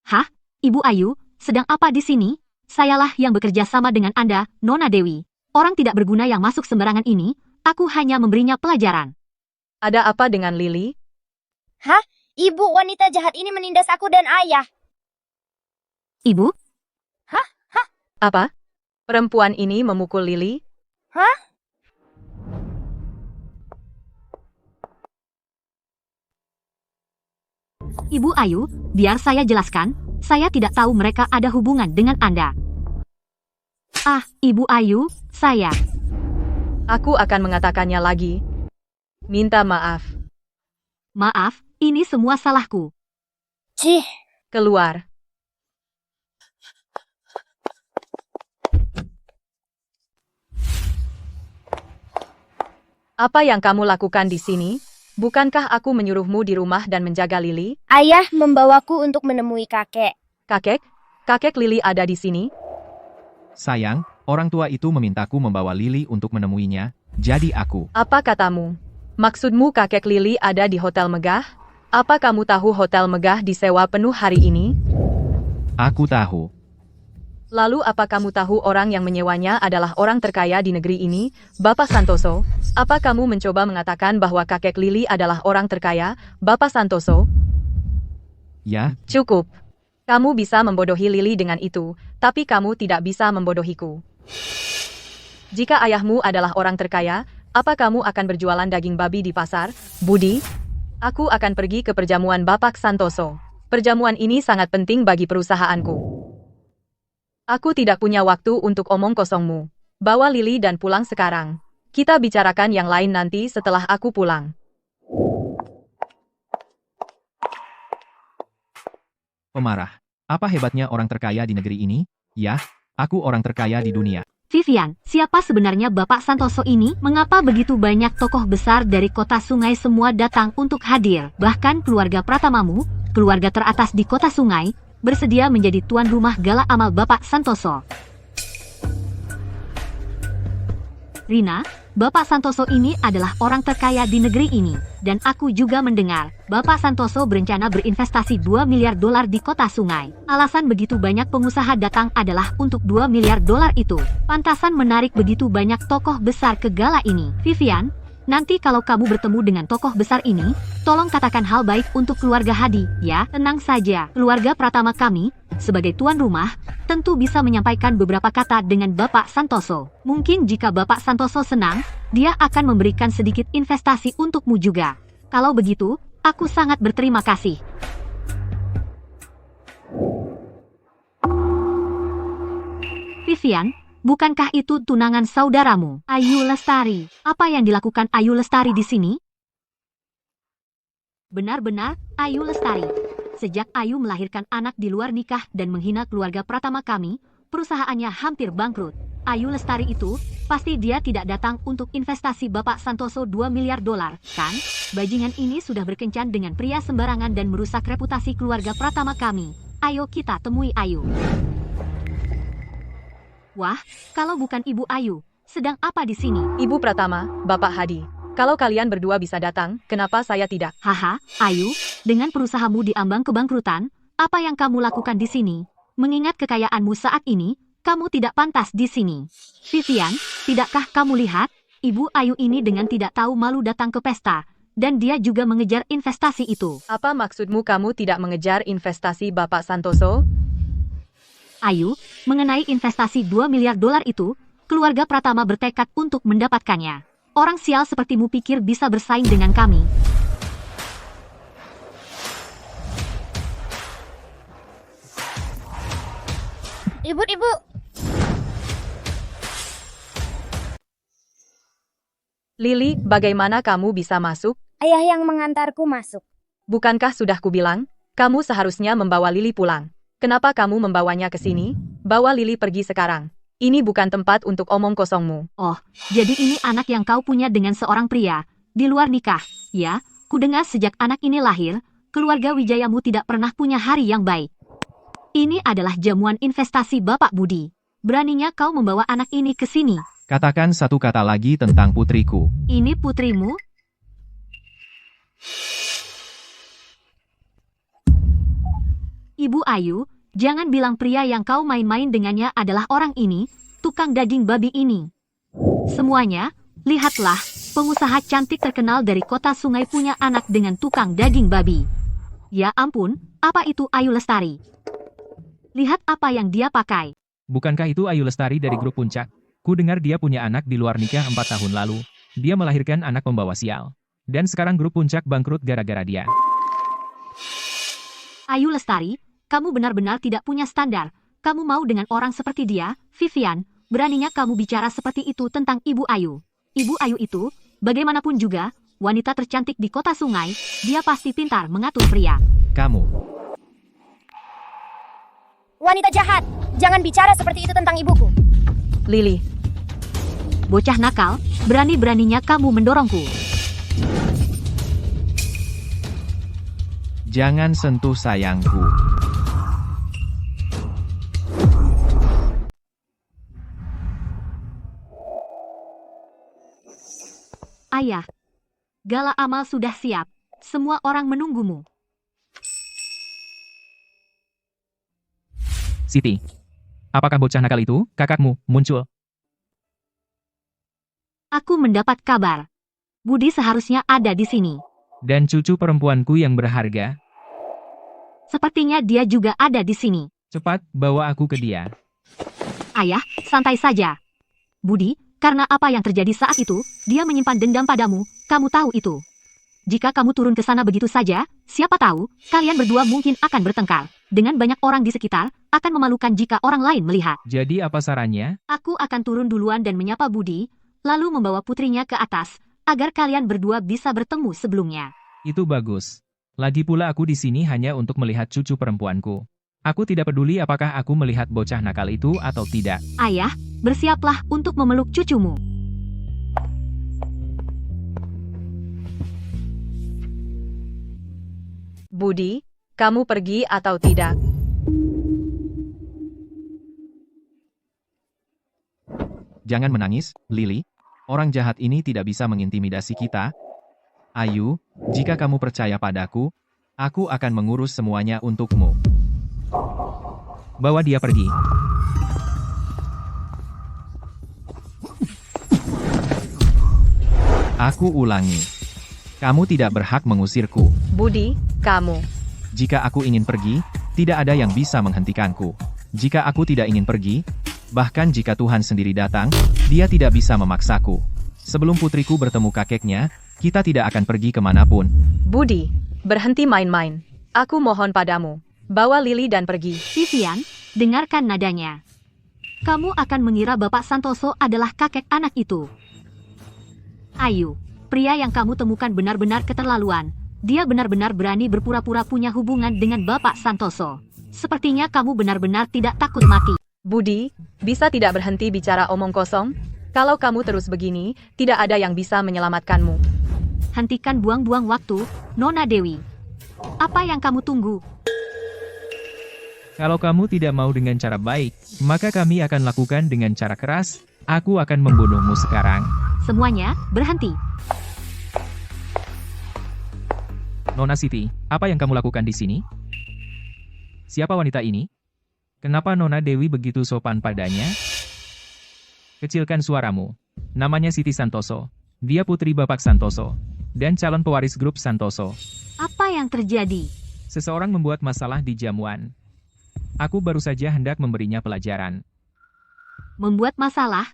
Hah? Ibu Ayu, sedang apa di sini? Sayalah yang bekerja sama dengan Anda, Nona Dewi. Orang tidak berguna yang masuk sembarangan ini, aku hanya memberinya pelajaran. Ada apa dengan Lily? ibu wanita jahat ini menindas aku dan ayah. Ibu, Apa? Perempuan ini memukul Lily? Ibu Ayu, biar saya jelaskan, saya tidak tahu mereka ada hubungan dengan Anda. Ah, Ibu Ayu, saya. Aku akan mengatakannya lagi. Minta maaf. Maaf, ini semua salahku. Cih, Keluar. Apa yang kamu lakukan di sini? Bukankah aku menyuruhmu di rumah dan menjaga Lily? ayah membawaku untuk menemui kakek. Kakek? Kakek Lily ada di sini? Sayang, orang tua itu memintaku membawa Lily untuk menemuinya, jadi aku. Apa katamu? Maksudmu kakek Lily ada di hotel megah? Apa kamu tahu hotel megah disewa penuh hari ini? Aku tahu. Lalu apa kamu tahu orang yang menyewanya adalah orang terkaya di negeri ini, Bapak Santoso? Apa kamu mencoba mengatakan bahwa kakek Lily adalah orang terkaya, Bapak Santoso? Ya, Cukup. Kamu bisa membodohi Lily dengan itu, tapi kamu tidak bisa membodohiku. Jika ayahmu adalah orang terkaya, apa kamu akan berjualan daging babi di pasar, Budi? Aku akan pergi ke perjamuan Bapak Santoso. Perjamuan ini sangat penting bagi perusahaanku. Aku tidak punya waktu untuk omong kosongmu. Bawa Lily dan pulang sekarang. Kita bicarakan yang lain nanti setelah aku pulang. Pemarah. Apa hebatnya orang terkaya di negeri ini? Yah, aku orang terkaya di dunia. Vivian, siapa sebenarnya Bapak Santoso ini? Mengapa begitu banyak tokoh besar dari kota Sungai semua datang untuk hadir? Bahkan keluarga Pratamamu, keluarga teratas di kota Sungai, bersedia menjadi tuan rumah gala amal Bapak Santoso. Rina, Bapak Santoso ini adalah orang terkaya di negeri ini. Dan aku juga mendengar, Bapak Santoso berencana berinvestasi 2 miliar dolar di kota Sungai. Alasan begitu banyak pengusaha datang adalah untuk 2 miliar dolar itu. Pantasan menarik begitu banyak tokoh besar ke gala ini. Vivian, nanti kalau kamu bertemu dengan tokoh besar ini, tolong katakan hal baik untuk keluarga Hadi, ya. Tenang saja, keluarga Pratama kami, sebagai tuan rumah, tentu bisa menyampaikan beberapa kata dengan Bapak Santoso. Mungkin jika Bapak Santoso senang, dia akan memberikan sedikit investasi untukmu juga. Kalau begitu, aku sangat berterima kasih. Vivian, bukankah itu tunangan saudaramu, Ayu Lestari? Apa yang dilakukan Ayu Lestari di sini? Benar-benar, Ayu Lestari. Sejak Ayu melahirkan anak di luar nikah dan menghina keluarga Pratama kami, perusahaannya hampir bangkrut. Ayu Lestari itu, pasti dia tidak datang untuk investasi Bapak Santoso 2 miliar dolar, kan? Bajingan ini sudah berkencan dengan pria sembarangan dan merusak reputasi keluarga Pratama kami. Ayo kita temui Ayu. Wah, kalau bukan Ibu Ayu, sedang apa di sini? Ibu Pratama, Bapak Hadi. Kalau kalian berdua bisa datang, kenapa saya tidak? Haha, Ayu, dengan perusahamu di ambang kebangkrutan, apa yang kamu lakukan di sini? Mengingat kekayaanmu saat ini, kamu tidak pantas di sini. Vivian, tidakkah kamu lihat? Ibu Ayu ini dengan tidak tahu malu datang ke pesta, dan dia juga mengejar investasi itu. Apa maksudmu kamu tidak mengejar investasi Bapak Santoso? Ayu, mengenai investasi 2 miliar dolar itu, keluarga Pratama bertekad untuk mendapatkannya. Orang sial sepertimu pikir bisa bersaing dengan kami. Ibu. Lily, bagaimana kamu bisa masuk? Ayah yang mengantarku masuk. Bukankah sudah kubilang, kamu seharusnya membawa Lily pulang? Kenapa kamu membawanya ke sini? Bawa Lily pergi sekarang. Ini bukan tempat untuk omong kosongmu. Oh, jadi ini anak yang kau punya dengan seorang pria, di luar nikah. Ya, kudengar sejak anak ini lahir, keluarga Wijayamu tidak pernah punya hari yang baik. Ini adalah jamuan investasi Bapak Budi. Beraninya kau membawa anak ini ke sini. Katakan satu kata lagi tentang putriku. Ini putrimu? Ibu Ayu, jangan bilang pria yang kau main-main dengannya adalah orang ini, tukang daging babi ini. Semuanya, lihatlah, pengusaha cantik terkenal dari kota Sungai punya anak dengan tukang daging babi. Ya ampun, apa itu Ayu Lestari? Lihat apa yang dia pakai. Bukankah itu Ayu Lestari dari grup Puncak? Ku dengar dia punya anak di luar nikah 4 tahun lalu. Dia melahirkan anak pembawa sial. Dan sekarang grup Puncak bangkrut gara-gara dia. Ayu Lestari, kamu benar-benar tidak punya standar. Kamu mau dengan orang seperti dia, Vivian, beraninya kamu bicara seperti itu tentang Ibu Ayu. Ibu Ayu itu, bagaimanapun juga, wanita tercantik di kota Sungai, dia pasti pintar mengatur pria. Kamu. Wanita jahat, jangan bicara seperti itu tentang ibuku. Lily, Bocah nakal, berani-beraninya kamu mendorongku. Jangan sentuh sayangku. Ayah, gala amal sudah siap. Semua orang menunggumu. Siti. Apakah bocah nakal itu, kakakmu, muncul? Aku mendapat kabar. Budi seharusnya ada di sini. Dan cucu perempuanku yang berharga? Sepertinya dia juga ada di sini. Cepat, bawa aku ke dia. Ayah, santai saja. Budi, karena apa yang terjadi saat itu, dia menyimpan dendam padamu, kamu tahu itu. Jika kamu turun ke sana begitu saja, siapa tahu, kalian berdua mungkin akan bertengkar. Dengan banyak orang di sekitar, akan memalukan jika orang lain melihat. Jadi apa sarannya? Aku akan turun duluan dan menyapa Budi, lalu membawa putrinya ke atas, agar kalian berdua bisa bertemu sebelumnya. Itu bagus. Lagi pula aku di sini hanya untuk melihat cucu perempuanku. Aku tidak peduli apakah aku melihat bocah nakal itu atau tidak. Ayah, bersiaplah untuk memeluk cucumu. Budi, kamu pergi atau tidak? Jangan menangis, Lily. Orang jahat ini tidak bisa mengintimidasi kita. Ayu, jika kamu percaya padaku, aku akan mengurus semuanya untukmu. Bawa dia pergi. Aku ulangi. Kamu tidak berhak mengusirku. Budi, kamu. Jika aku ingin pergi, tidak ada yang bisa menghentikanku. Jika aku tidak ingin pergi, bahkan jika Tuhan sendiri datang, Dia tidak bisa memaksaku. Sebelum putriku bertemu kakeknya, kita tidak akan pergi kemanapun. Budi, berhenti main-main. Aku mohon padamu. Bawa Lily dan pergi. Vivian, dengarkan nadanya. Kamu akan mengira Bapak Santoso adalah kakek anak itu. Ayu, pria yang kamu temukan benar-benar keterlaluan. Dia benar-benar berani berpura-pura punya hubungan dengan Bapak Santoso. Sepertinya kamu benar-benar tidak takut mati. Budi, bisa tidak berhenti bicara omong kosong? Kalau kamu terus begini, tidak ada yang bisa menyelamatkanmu. Hentikan buang-buang waktu, Nona Dewi. Apa yang kamu tunggu? Kalau kamu tidak mau dengan cara baik, maka kami akan lakukan dengan cara keras. Aku akan membunuhmu sekarang. Semuanya, berhenti. Nona Siti, apa yang kamu lakukan di sini? Siapa wanita ini? Kenapa Nona Dewi begitu sopan padanya? Kecilkan suaramu. Namanya Siti Santoso. Dia putri Bapak Santoso. Dan calon pewaris grup Santoso. Apa yang terjadi? Seseorang membuat masalah di jamuan. Aku baru saja hendak memberinya pelajaran. Membuat masalah?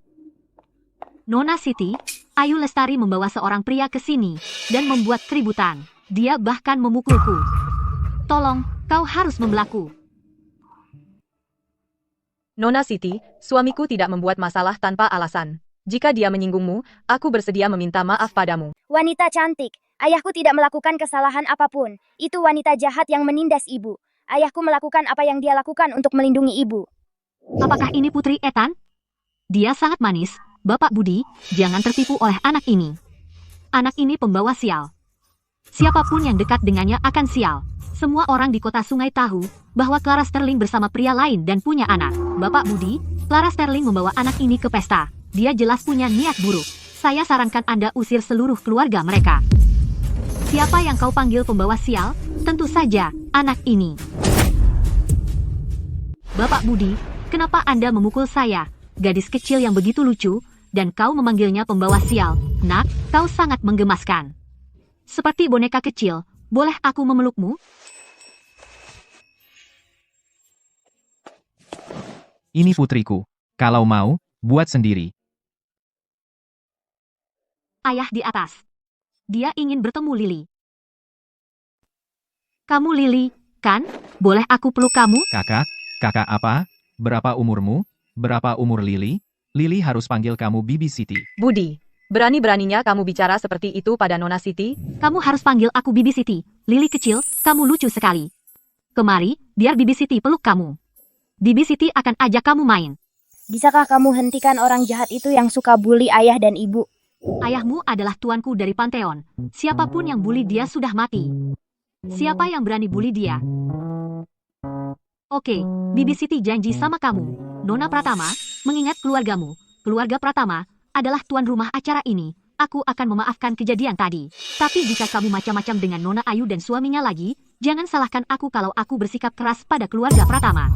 Nona Siti, Ayu Lestari membawa seorang pria ke sini dan membuat keributan. Dia bahkan memukulku. Tolong, kau harus membelaku. Nona Siti, suamiku tidak membuat masalah tanpa alasan. Jika dia menyinggungmu, aku bersedia meminta maaf padamu. Wanita cantik, ayahku tidak melakukan kesalahan apapun. Itu wanita jahat yang menindas ibu. Ayahku melakukan apa yang dia lakukan untuk melindungi ibu. Apakah ini Putri Ethan? Dia sangat manis. Bapak Budi, jangan tertipu oleh anak ini. Anak ini pembawa sial. Siapapun yang dekat dengannya akan sial. Semua orang di kota Sungai tahu bahwa Clara Sterling bersama pria lain dan punya anak. Bapak Budi, Clara Sterling membawa anak ini ke pesta. Dia jelas punya niat buruk. Saya sarankan Anda usir seluruh keluarga mereka. Siapa yang kau panggil pembawa sial? Tentu saja, anak ini. Bapak Budi, kenapa Anda memukul saya? Gadis kecil yang begitu lucu, dan kau memanggilnya pembawa sial. Nak, kau sangat menggemaskan. Seperti boneka kecil, boleh aku memelukmu? Ini putriku. Kalau mau, buat sendiri. Ayah di atas. Dia ingin bertemu Lily. Kamu Lily, kan? Boleh aku peluk kamu? Kakak apa? Berapa umurmu? Berapa umur Lily? Lily harus panggil kamu Bibi Siti. Budi, berani-beraninya kamu bicara seperti itu pada Nona Siti? Kamu harus panggil aku Bibi Siti. Lily kecil, kamu lucu sekali. Kemari, biar Bibi Siti peluk kamu. Bibi Siti akan ajak kamu main. Bisakah kamu hentikan orang jahat itu yang suka bully ayah dan ibu? Ayahmu adalah tuanku dari Pantheon. Siapapun yang bully dia sudah mati. Siapa yang berani bully dia? Oke, Bibi Siti janji sama kamu. Nona Pratama, mengingat keluargamu. Keluarga Pratama adalah tuan rumah acara ini. Aku akan memaafkan kejadian tadi. Tapi jika kamu macam-macam dengan Nona Ayu dan suaminya lagi, jangan salahkan aku kalau aku bersikap keras pada keluarga Pratama.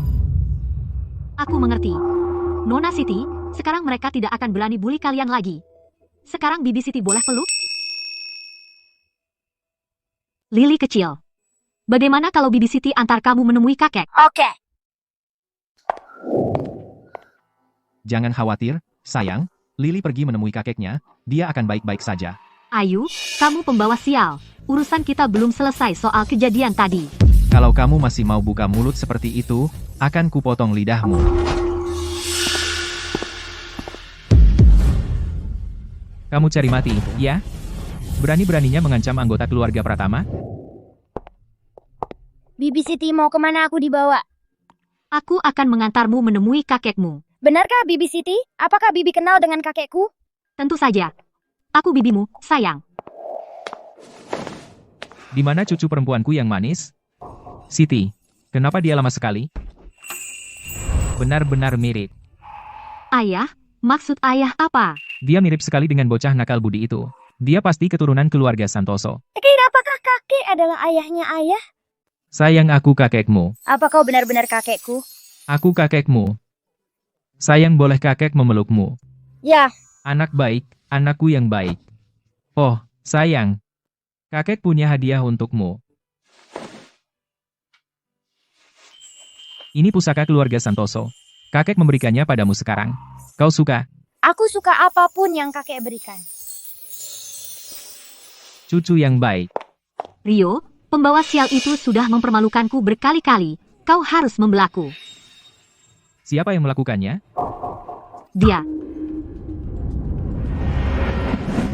Aku mengerti. Nona Siti, sekarang mereka tidak akan berani bully kalian lagi. Sekarang Bibi Siti boleh peluk? Lily kecil. Bagaimana kalau Bibi Siti antar kamu menemui kakek? Oke. Jangan khawatir, sayang. Lily pergi menemui kakeknya, dia akan baik-baik saja. Ayu, kamu pembawa sial. Urusan kita belum selesai soal kejadian tadi. Kalau kamu masih mau buka mulut seperti itu, akan kupotong lidahmu. Kamu cari mati, ya? Berani-beraninya mengancam anggota keluarga Pratama? Bibi Siti mau kemana aku dibawa? Aku akan mengantarmu menemui kakekmu. Benarkah Bibi Siti? Apakah Bibi kenal dengan kakekku? Tentu saja. Aku bibimu, sayang. Di mana cucu perempuanku yang manis? Siti, kenapa dia lama sekali? Benar-benar mirip. Ayah? Maksud ayah apa? Dia mirip sekali dengan bocah nakal budi itu. Dia pasti keturunan keluarga Santoso. Apakah kakek adalah ayahnya ayah? Sayang, aku kakekmu. Apa kau benar-benar kakekku? Aku kakekmu. Sayang, boleh kakek memelukmu? Ya. Anak baik, anakku yang baik. Oh, sayang. Kakek punya hadiah untukmu. Ini pusaka keluarga Santoso. Kakek memberikannya padamu sekarang. Kau suka? Aku suka apapun yang kakek berikan. Cucu yang baik. Rio, pembawa sial itu sudah mempermalukanku berkali-kali. Kau harus membelaku. Siapa yang melakukannya? Dia.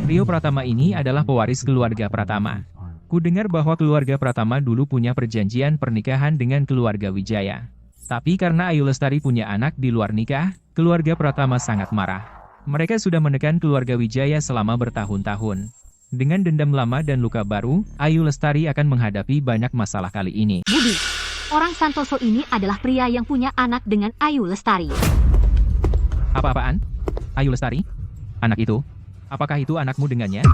Rio Pratama ini adalah pewaris keluarga Pratama. Ku dengar bahwa keluarga Pratama dulu punya perjanjian pernikahan dengan keluarga Wijaya. Tapi karena Ayu Lestari punya anak di luar nikah, keluarga Pratama sangat marah. Mereka sudah menekan keluarga Wijaya selama bertahun-tahun. Dengan dendam lama dan luka baru, Ayu Lestari akan menghadapi banyak masalah kali ini. Budi, orang Santoso ini adalah pria yang punya anak dengan Ayu Lestari. Apa-apaan? Ayu Lestari? Anak itu? Apakah itu anakmu dengannya?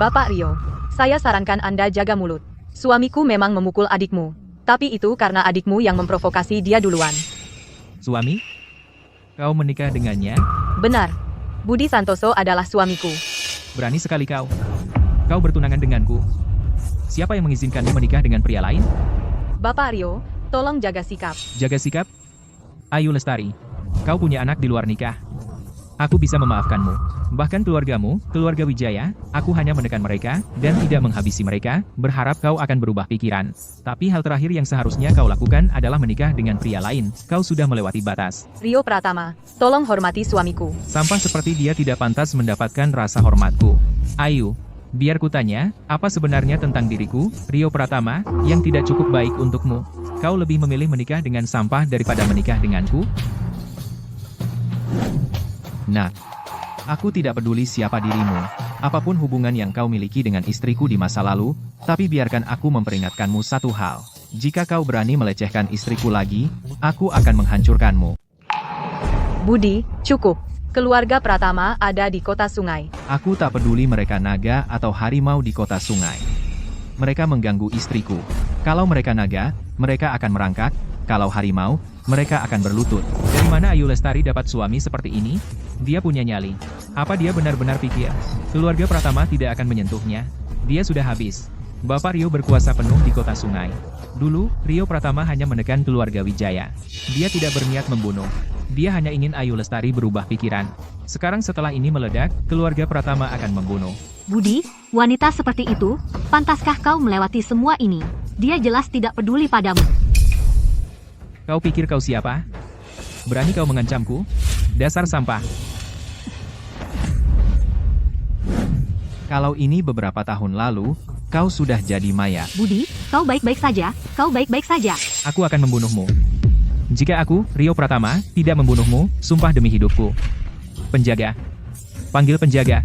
Bapak Rio, saya sarankan Anda jaga mulut. Suamiku memang memukul adikmu. Tapi itu karena adikmu yang memprovokasi dia duluan. Suami? Kau menikah dengannya? Benar. Budi Santoso adalah suamiku. Berani sekali kau. Kau bertunangan denganku. Siapa yang mengizinkanmu menikah dengan pria lain? Bapak Rio, tolong jaga sikap. Jaga sikap? Ayu Lestari, kau punya anak di luar nikah. Aku bisa memaafkanmu. Bahkan keluargamu, keluarga Wijaya, aku hanya menekan mereka, dan tidak menghabisi mereka, berharap kau akan berubah pikiran. Tapi hal terakhir yang seharusnya kau lakukan adalah menikah dengan pria lain. Kau sudah melewati batas. Rio Pratama, tolong hormati suamiku. Sampah seperti dia tidak pantas mendapatkan rasa hormatku. Ayu, biar kutanya, apa sebenarnya tentang diriku, Rio Pratama, yang tidak cukup baik untukmu? Kau lebih memilih menikah dengan sampah daripada menikah denganku? Nah, aku tidak peduli siapa dirimu, apapun hubungan yang kau miliki dengan istriku di masa lalu, tapi biarkan aku memperingatkanmu satu hal. Jika kau berani melecehkan istriku lagi, aku akan menghancurkanmu. Budi, cukup. Keluarga Pratama ada di kota sungai. Aku tak peduli mereka naga atau harimau di kota sungai. Mereka mengganggu istriku. Kalau mereka naga, mereka akan merangkak. Kalau harimau, mereka akan berlutut. Dari mana Ayu Lestari dapat suami seperti ini? Dia punya nyali. Apa dia benar-benar pikir keluarga Pratama tidak akan menyentuhnya? Dia sudah habis. Bapak Rio berkuasa penuh di kota sungai. Dulu, Rio Pratama hanya menekan keluarga Wijaya. Dia tidak berniat membunuh. Dia hanya ingin Ayu Lestari berubah pikiran. Sekarang setelah ini meledak, keluarga Pratama akan membunuh. Budi, wanita seperti itu, pantaskah kau melewati semua ini? Dia jelas tidak peduli padamu. Kau pikir kau siapa? Berani kau mengancamku? Dasar sampah. Kalau ini beberapa tahun lalu, kau sudah jadi mayat. Budi, kau baik-baik saja, kau baik-baik saja. Aku akan membunuhmu. Jika aku, Rio Pratama, tidak membunuhmu, sumpah demi hidupku. Penjaga. Panggil penjaga.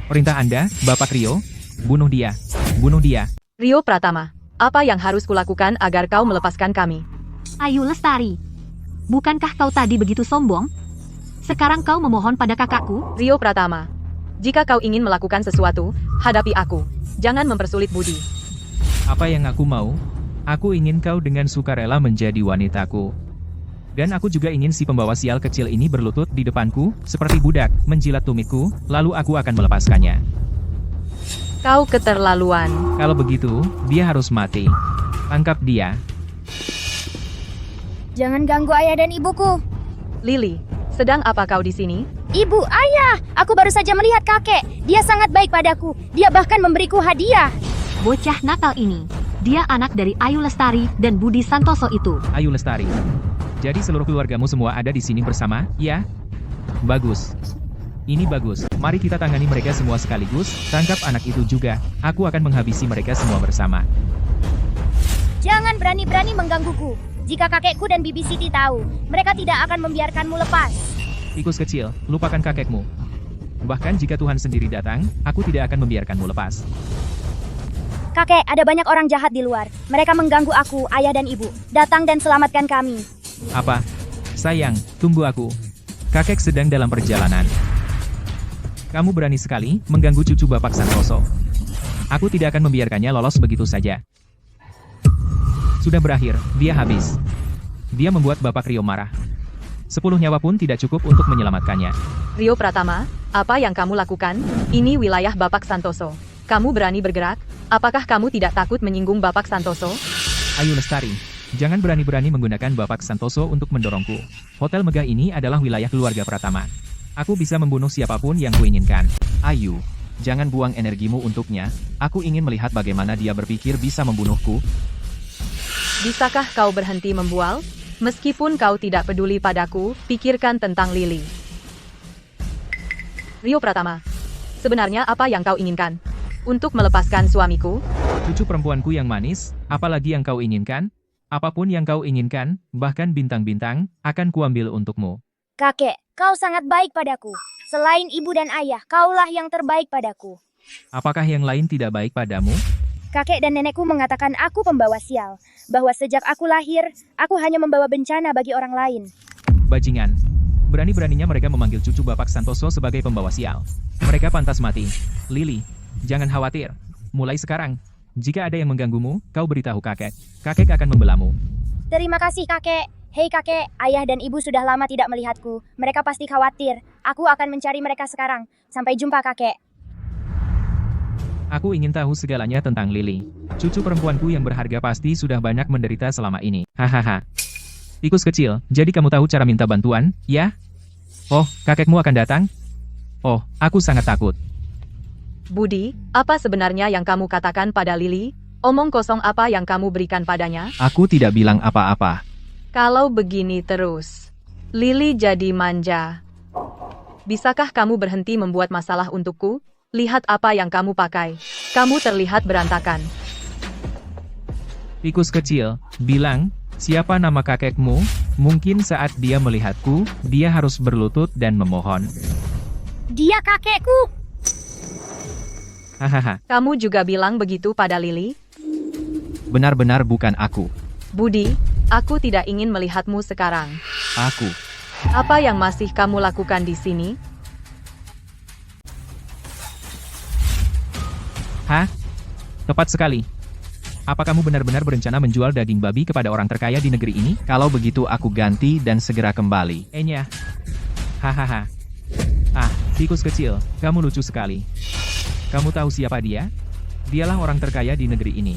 Perintah Anda, Bapak Rio, bunuh dia. Bunuh dia. Rio Pratama, apa yang harus kulakukan agar kau melepaskan kami? Ayu Lestari, bukankah kau tadi begitu sombong? Sekarang kau memohon pada kakakku? Rio Pratama, jika kau ingin melakukan sesuatu, hadapi aku. Jangan mempersulit Budi. Apa yang aku mau? Aku ingin kau dengan sukarela menjadi wanitaku. Dan aku juga ingin si pembawa sial kecil ini berlutut di depanku, seperti budak, menjilat tumitku, lalu aku akan melepaskannya. Kau keterlaluan. Kalau begitu, dia harus mati. Tangkap dia. Jangan ganggu ayah dan ibuku. Lily, sedang apa kau di sini? Ibu, ayah, aku baru saja melihat kakek. Dia sangat baik padaku. Dia bahkan memberiku hadiah. Bocah nakal ini. Dia anak dari Ayu Lestari dan Budi Santoso itu. Ayu Lestari. Jadi seluruh keluargamu semua ada di sini bersama, ya? Bagus. Ini bagus. Mari kita tangani mereka semua sekaligus. Tangkap anak itu juga. Aku akan menghabisi mereka semua bersama. Jangan berani-berani menggangguku. Jika kakekku dan Bibi Siti tahu, mereka tidak akan membiarkanmu lepas. Tikus kecil, lupakan kakekmu. Bahkan jika Tuhan sendiri datang, aku tidak akan membiarkanmu lepas. Kakek, ada banyak orang jahat di luar. Mereka mengganggu aku, ayah dan ibu. Datang dan selamatkan kami. Apa? Sayang, tunggu aku. Kakek sedang dalam perjalanan. Kamu berani sekali mengganggu cucu Bapak Santoso. Aku tidak akan membiarkannya lolos begitu saja. Sudah berakhir, dia habis. Dia membuat Bapak Rio marah. 10 nyawa pun tidak cukup untuk menyelamatkannya. Rio Pratama, apa yang kamu lakukan? Ini wilayah Bapak Santoso. Kamu berani bergerak? Apakah kamu tidak takut menyinggung Bapak Santoso? Ayu Lestari, jangan berani-berani menggunakan Bapak Santoso untuk mendorongku. Hotel megah ini adalah wilayah keluarga Pratama. Aku bisa membunuh siapapun yang kuinginkan. Ayu, jangan buang energimu untuknya. Aku ingin melihat bagaimana dia berpikir bisa membunuhku. Bisakah kau berhenti membual? Meskipun kau tidak peduli padaku, pikirkan tentang Lily. Rio Pratama, sebenarnya apa yang kau inginkan? Untuk melepaskan suamiku? Cucu perempuanku yang manis, apalagi yang kau inginkan? Apapun yang kau inginkan, bahkan bintang-bintang, akan kuambil untukmu. Kakek, kau sangat baik padaku. Selain ibu dan ayah, kaulah yang terbaik padaku. Apakah yang lain tidak baik padamu? Kakek dan nenekku mengatakan aku pembawa sial. Bahwa sejak aku lahir, aku hanya membawa bencana bagi orang lain. Bajingan. Berani-beraninya mereka memanggil cucu Bapak Santoso sebagai pembawa sial. Mereka pantas mati. Lily, jangan khawatir. Mulai sekarang, jika ada yang mengganggumu, kau beritahu kakek. Kakek akan membelamu. Terima kasih kakek. Hei kakek, ayah dan ibu sudah lama tidak melihatku. Mereka pasti khawatir. Aku akan mencari mereka sekarang. Sampai jumpa kakek. Aku ingin tahu segalanya tentang Lily. Cucu perempuanku yang berharga pasti sudah banyak menderita selama ini. Hahaha. Tikus kecil, jadi kamu tahu cara minta bantuan, ya? Oh, kakekmu akan datang? Oh, aku sangat takut. Budi, apa sebenarnya yang kamu katakan pada Lily? Omong kosong apa yang kamu berikan padanya? Aku tidak bilang apa-apa. Kalau begini terus, Lily jadi manja. Bisakah kamu berhenti membuat masalah untukku? Lihat apa yang kamu pakai. Kamu terlihat berantakan. Tikus kecil, bilang, siapa nama kakekmu? Mungkin saat dia melihatku, dia harus berlutut dan memohon. Dia kakekku. Hahaha. Kamu juga bilang begitu pada Lily? Benar-benar bukan aku. Budi, aku tidak ingin melihatmu sekarang. Aku. Apa yang masih kamu lakukan di sini? Hah? Tepat sekali. Apa kamu benar-benar berencana menjual daging babi kepada orang terkaya di negeri ini? Kalau begitu aku ganti dan segera kembali. Enya. Hahaha. Ah, tikus kecil, kamu lucu sekali. Kamu tahu siapa dia? Dialah orang terkaya di negeri ini.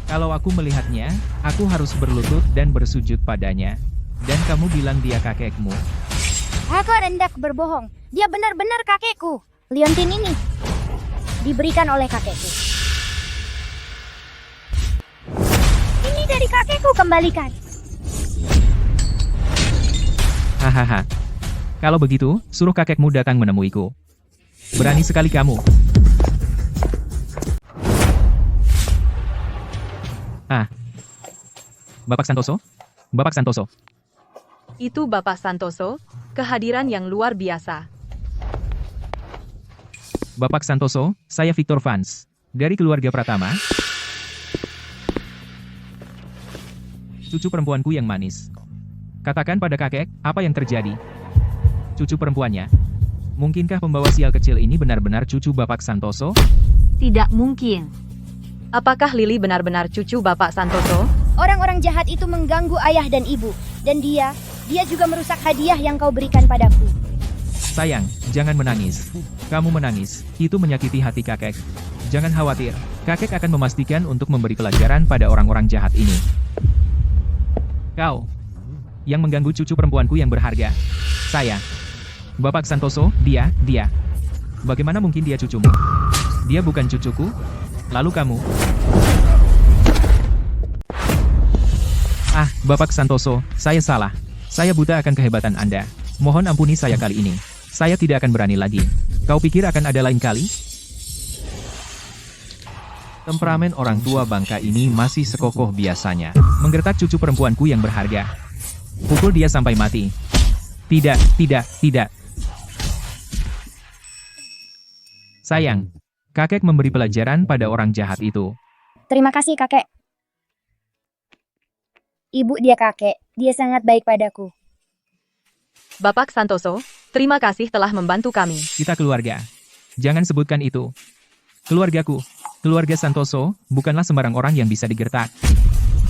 Kalau aku melihatnya, aku harus berlutut dan bersujud padanya. Dan kamu bilang dia kakekmu. Aku hendak berbohong. Dia benar-benar kakekku. Liontin ini diberikan oleh kakekku. Ini dari kakekku, kembalikan. Hahaha. Kalau begitu, suruh kakekmu datang menemuiku. Berani sekali kamu. Ah. Bapak Santoso? Bapak Santoso. Itu Bapak Santoso, kehadiran yang luar biasa. Bapak Santoso, saya Victor Vance. Dari keluarga Pratama. Cucu perempuanku yang manis. Katakan pada kakek, apa yang terjadi? Cucu perempuannya. Mungkinkah pembawa sial kecil ini benar-benar cucu Bapak Santoso? Tidak mungkin. Apakah Lily benar-benar cucu Bapak Santoso? Orang-orang jahat itu mengganggu ayah dan ibu. Dan dia juga merusak hadiah yang kau berikan padaku. Sayang, jangan menangis. Kamu menangis, itu menyakiti hati kakek. Jangan khawatir, kakek akan memastikan untuk memberi pelajaran pada orang-orang jahat ini. Kau, yang mengganggu cucu perempuanku yang berharga. Saya, Bapak Santoso, dia. Bagaimana mungkin dia cucumu? Dia bukan cucuku. Lalu kamu? Ah, Bapak Santoso, saya salah. Saya buta akan kehebatan Anda. Mohon ampuni saya kali ini. Saya tidak akan berani lagi. Kau pikir akan ada lain kali? Temperamen orang tua bangka ini masih sekokoh biasanya. Menggertak cucu perempuanku yang berharga. Pukul dia sampai mati. Tidak. Sayang, kakek memberi pelajaran pada orang jahat itu. Terima kasih, kakek. Ibu dia kakek. Dia sangat baik padaku. Bapak Santoso, terima kasih telah membantu kami. Kita keluarga. Jangan sebutkan itu. Keluargaku, keluarga Santoso, bukanlah sembarang orang yang bisa digertak.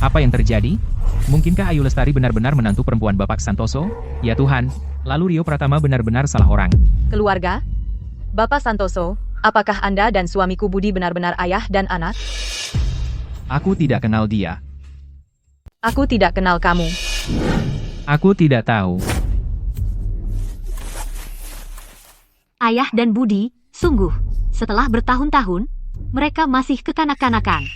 Apa yang terjadi? Mungkinkah Ayu Lestari benar-benar menantu perempuan Bapak Santoso? Ya Tuhan, lalu Rio Pratama benar-benar salah orang. Keluarga? Bapak Santoso, apakah Anda dan suamiku Budi benar-benar ayah dan anak? Aku tidak kenal dia. Aku tidak kenal kamu. Aku tidak tahu. Ayah dan Budi, sungguh, setelah bertahun-tahun, mereka masih kekanak-kanakan.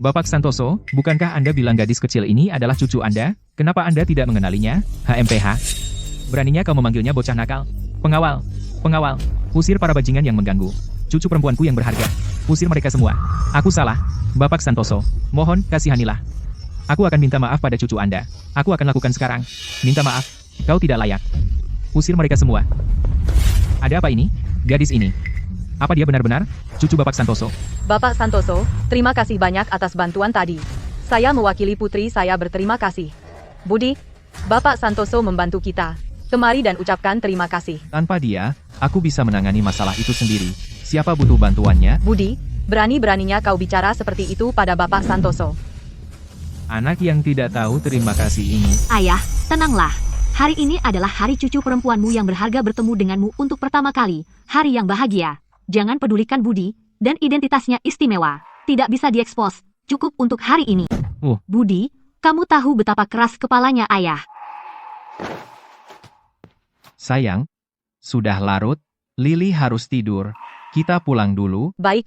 Bapak Santoso, bukankah Anda bilang gadis kecil ini adalah cucu Anda? Kenapa Anda tidak mengenalinya? HMPH. Beraninya kau memanggilnya bocah nakal? Pengawal, usir para bajingan yang mengganggu. Cucu perempuanku yang berharga. Usir mereka semua. Aku salah, Bapak Santoso. Mohon, kasihanilah. Aku akan minta maaf pada cucu Anda. Aku akan lakukan sekarang. Minta maaf. Kau tidak layak. Usir mereka semua. Ada apa ini? Gadis ini. Apa dia benar-benar cucu Bapak Santoso? Bapak Santoso, terima kasih banyak atas bantuan tadi. Saya mewakili putri saya berterima kasih. Budi, Bapak Santoso membantu kita. Kemari dan ucapkan terima kasih. Tanpa dia, aku bisa menangani masalah itu sendiri. Siapa butuh bantuannya? Budi, berani-beraninya kau bicara seperti itu pada Bapak Santoso. Anak yang tidak tahu terima kasih ini. Ayah, tenanglah. Hari ini adalah hari cucu perempuanmu yang berharga bertemu denganmu untuk pertama kali. Hari yang bahagia. Jangan pedulikan Budi, dan identitasnya istimewa. Tidak bisa diekspos. Cukup untuk hari ini. Budi, kamu tahu betapa keras kepalanya ayah. Sayang, sudah larut, Lili harus tidur. Kita pulang dulu. Baik.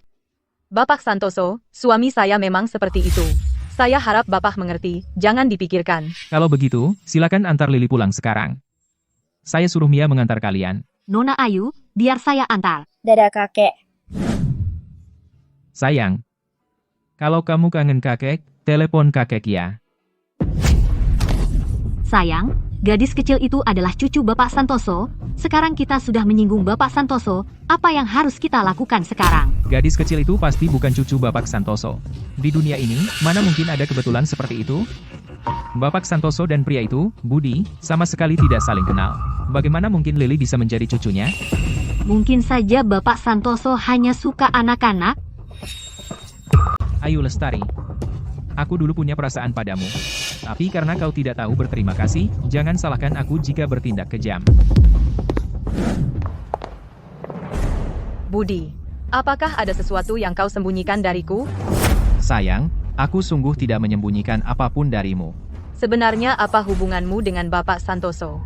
Bapak Santoso, suami saya memang seperti itu. Saya harap Bapak mengerti, jangan dipikirkan. Kalau begitu, silakan antar Lili pulang sekarang. Saya suruh Mia mengantar kalian. Nona Ayu, biar saya antar. Dadah, kakek. Sayang, kalau kamu kangen kakek, telepon kakek ya. Sayang, gadis kecil itu adalah cucu Bapak Santoso. Sekarang kita sudah menyinggung Bapak Santoso. Apa yang harus kita lakukan sekarang? Gadis kecil itu pasti bukan cucu Bapak Santoso. Di dunia ini, mana mungkin ada kebetulan seperti itu? Bapak Santoso dan pria itu, Budi, sama sekali tidak saling kenal. Bagaimana mungkin Lili bisa menjadi cucunya? Mungkin saja Bapak Santoso hanya suka anak-anak. Ayu Lestari, aku dulu punya perasaan padamu. Tapi karena kau tidak tahu berterima kasih, jangan salahkan aku jika bertindak kejam. Budi, apakah ada sesuatu yang kau sembunyikan dariku? Sayang, aku sungguh tidak menyembunyikan apapun darimu. Sebenarnya apa hubunganmu dengan Bapak Santoso?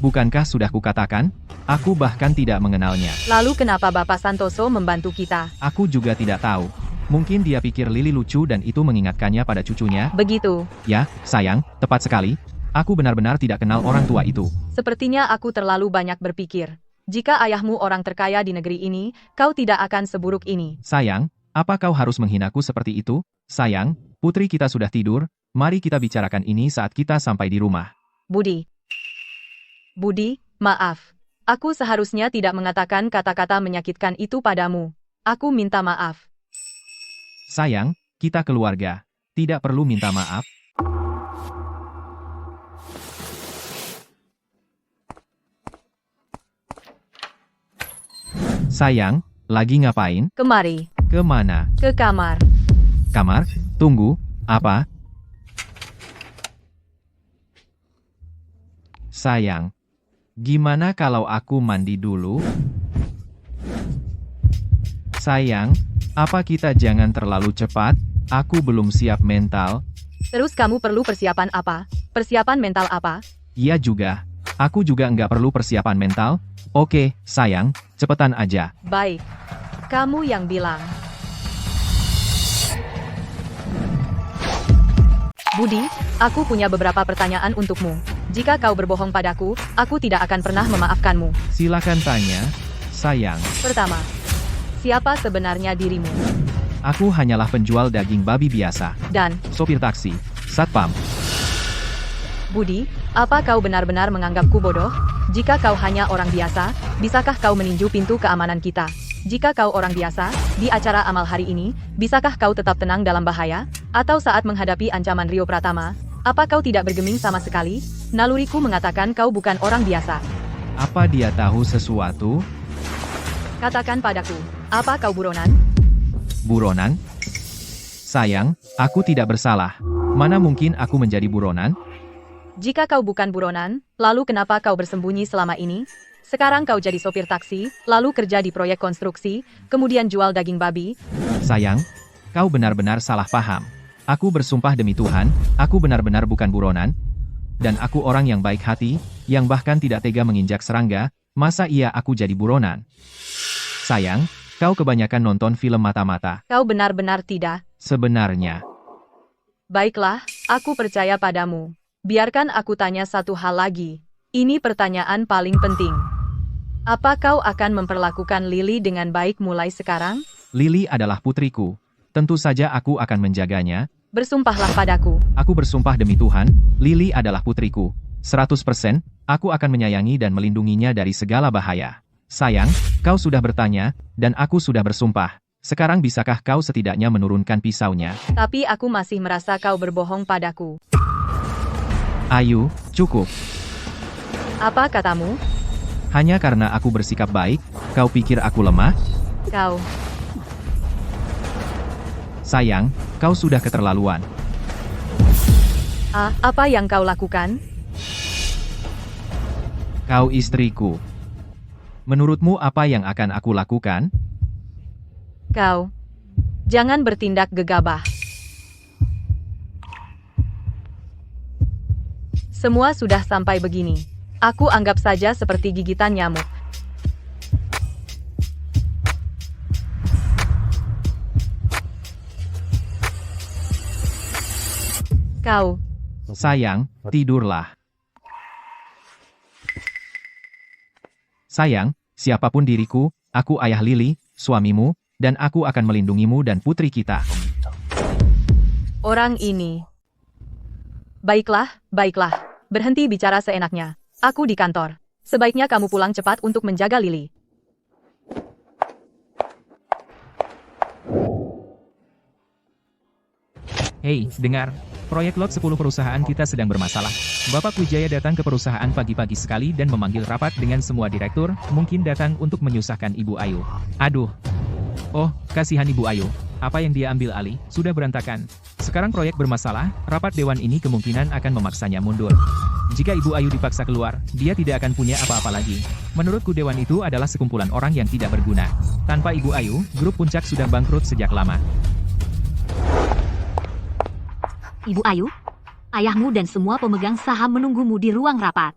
Bukankah sudah kukatakan? Aku bahkan tidak mengenalnya. Lalu kenapa Bapak Santoso membantu kita? Aku juga tidak tahu. Mungkin dia pikir Lili lucu dan itu mengingatkannya pada cucunya. Begitu. Ya, sayang, tepat sekali. Aku benar-benar tidak kenal orang tua itu. Sepertinya aku terlalu banyak berpikir. Jika ayahmu orang terkaya di negeri ini, kau tidak akan seburuk ini. Sayang, apa kau harus menghinaku seperti itu? Sayang, putri kita sudah tidur. Mari kita bicarakan ini saat kita sampai di rumah. Budi, maaf. Aku seharusnya tidak mengatakan kata-kata menyakitkan itu padamu. Aku minta maaf. Sayang, kita keluarga. Tidak perlu minta maaf. Sayang, lagi ngapain? Kemari, Kemana? ke kamar. Kamar? Tunggu, apa? Sayang, gimana kalau aku mandi dulu? Sayang, apa kita jangan terlalu cepat? Aku belum siap mental. Terus kamu perlu persiapan apa? Persiapan mental apa? Iya juga. Aku juga nggak perlu persiapan mental. Oke, sayang, cepetan aja. Baik. Kamu yang bilang. Budi, aku punya beberapa pertanyaan untukmu. Jika kau berbohong padaku, aku tidak akan pernah memaafkanmu. Silakan tanya, sayang. Pertama, siapa sebenarnya dirimu? Aku hanyalah penjual daging babi biasa. Dan, Sopir taksi, satpam. Budi, apa kau benar-benar menganggapku bodoh? Jika kau hanya orang biasa, bisakah kau meninju pintu keamanan kita? Jika kau orang biasa, di acara amal hari ini, bisakah kau tetap tenang dalam bahaya? Atau saat menghadapi ancaman Rio Pratama, apa kau tidak bergeming sama sekali? Naluriku mengatakan kau bukan orang biasa. Apa dia tahu sesuatu? Katakan padaku, apa kau buronan? Buronan? Sayang, aku tidak bersalah. Mana mungkin aku menjadi buronan? Jika kau bukan buronan, lalu kenapa kau bersembunyi selama ini? Sekarang kau jadi sopir taksi, lalu kerja di proyek konstruksi, kemudian jual daging babi. Sayang, kau benar-benar salah paham. Aku bersumpah demi Tuhan, aku benar-benar bukan buronan. Dan aku orang yang baik hati, yang bahkan tidak tega menginjak serangga, masa iya aku jadi buronan? Sayang, kau kebanyakan nonton film mata-mata. Kau benar-benar tidak. Sebenarnya, Baiklah, aku percaya padamu. Biarkan aku tanya satu hal lagi. Ini pertanyaan paling penting. Apa kau akan memperlakukan Lily dengan baik mulai sekarang? Lily adalah putriku. Tentu saja aku akan menjaganya. Bersumpahlah padaku. Aku bersumpah demi Tuhan, Lily adalah putriku. 100%, aku akan menyayangi dan melindunginya dari segala bahaya. Sayang, kau sudah bertanya, dan aku sudah bersumpah. Sekarang bisakah kau setidaknya menurunkan pisaunya? Tapi aku masih merasa kau berbohong padaku. Ayu, cukup. Apa katamu? Hanya karena aku bersikap baik, kau pikir aku lemah? Kau. Sayang, kau sudah keterlaluan. Apa yang kau lakukan? Kau istriku. Menurutmu apa yang akan aku lakukan? Kau. Jangan bertindak gegabah. Semua sudah sampai begini. Aku anggap saja seperti gigitan nyamuk. Kau. Sayang, tidurlah. Sayang, siapapun diriku, aku ayah Lily, suamimu, dan aku akan melindungimu dan putri kita. Orang ini. Baiklah, baiklah. Berhenti bicara seenaknya. Aku di kantor. Sebaiknya kamu pulang cepat untuk menjaga Lily. Hei, dengar. Proyek lot 10 perusahaan kita sedang bermasalah. Bapak Wijaya datang ke perusahaan pagi-pagi sekali dan memanggil rapat dengan semua direktur, mungkin datang untuk menyusahkan Ibu Ayu. Aduh. Oh, kasihan Ibu Ayu. Apa yang dia ambil alih, sudah berantakan. Sekarang proyek bermasalah, rapat dewan ini kemungkinan akan memaksanya mundur. Jika Ibu Ayu dipaksa keluar, dia tidak akan punya apa-apa lagi. Menurutku dewan itu adalah sekumpulan orang yang tidak berguna. Tanpa Ibu Ayu, grup puncak sudah bangkrut sejak lama. Ibu Ayu, ayahmu dan semua pemegang saham menunggumu di ruang rapat.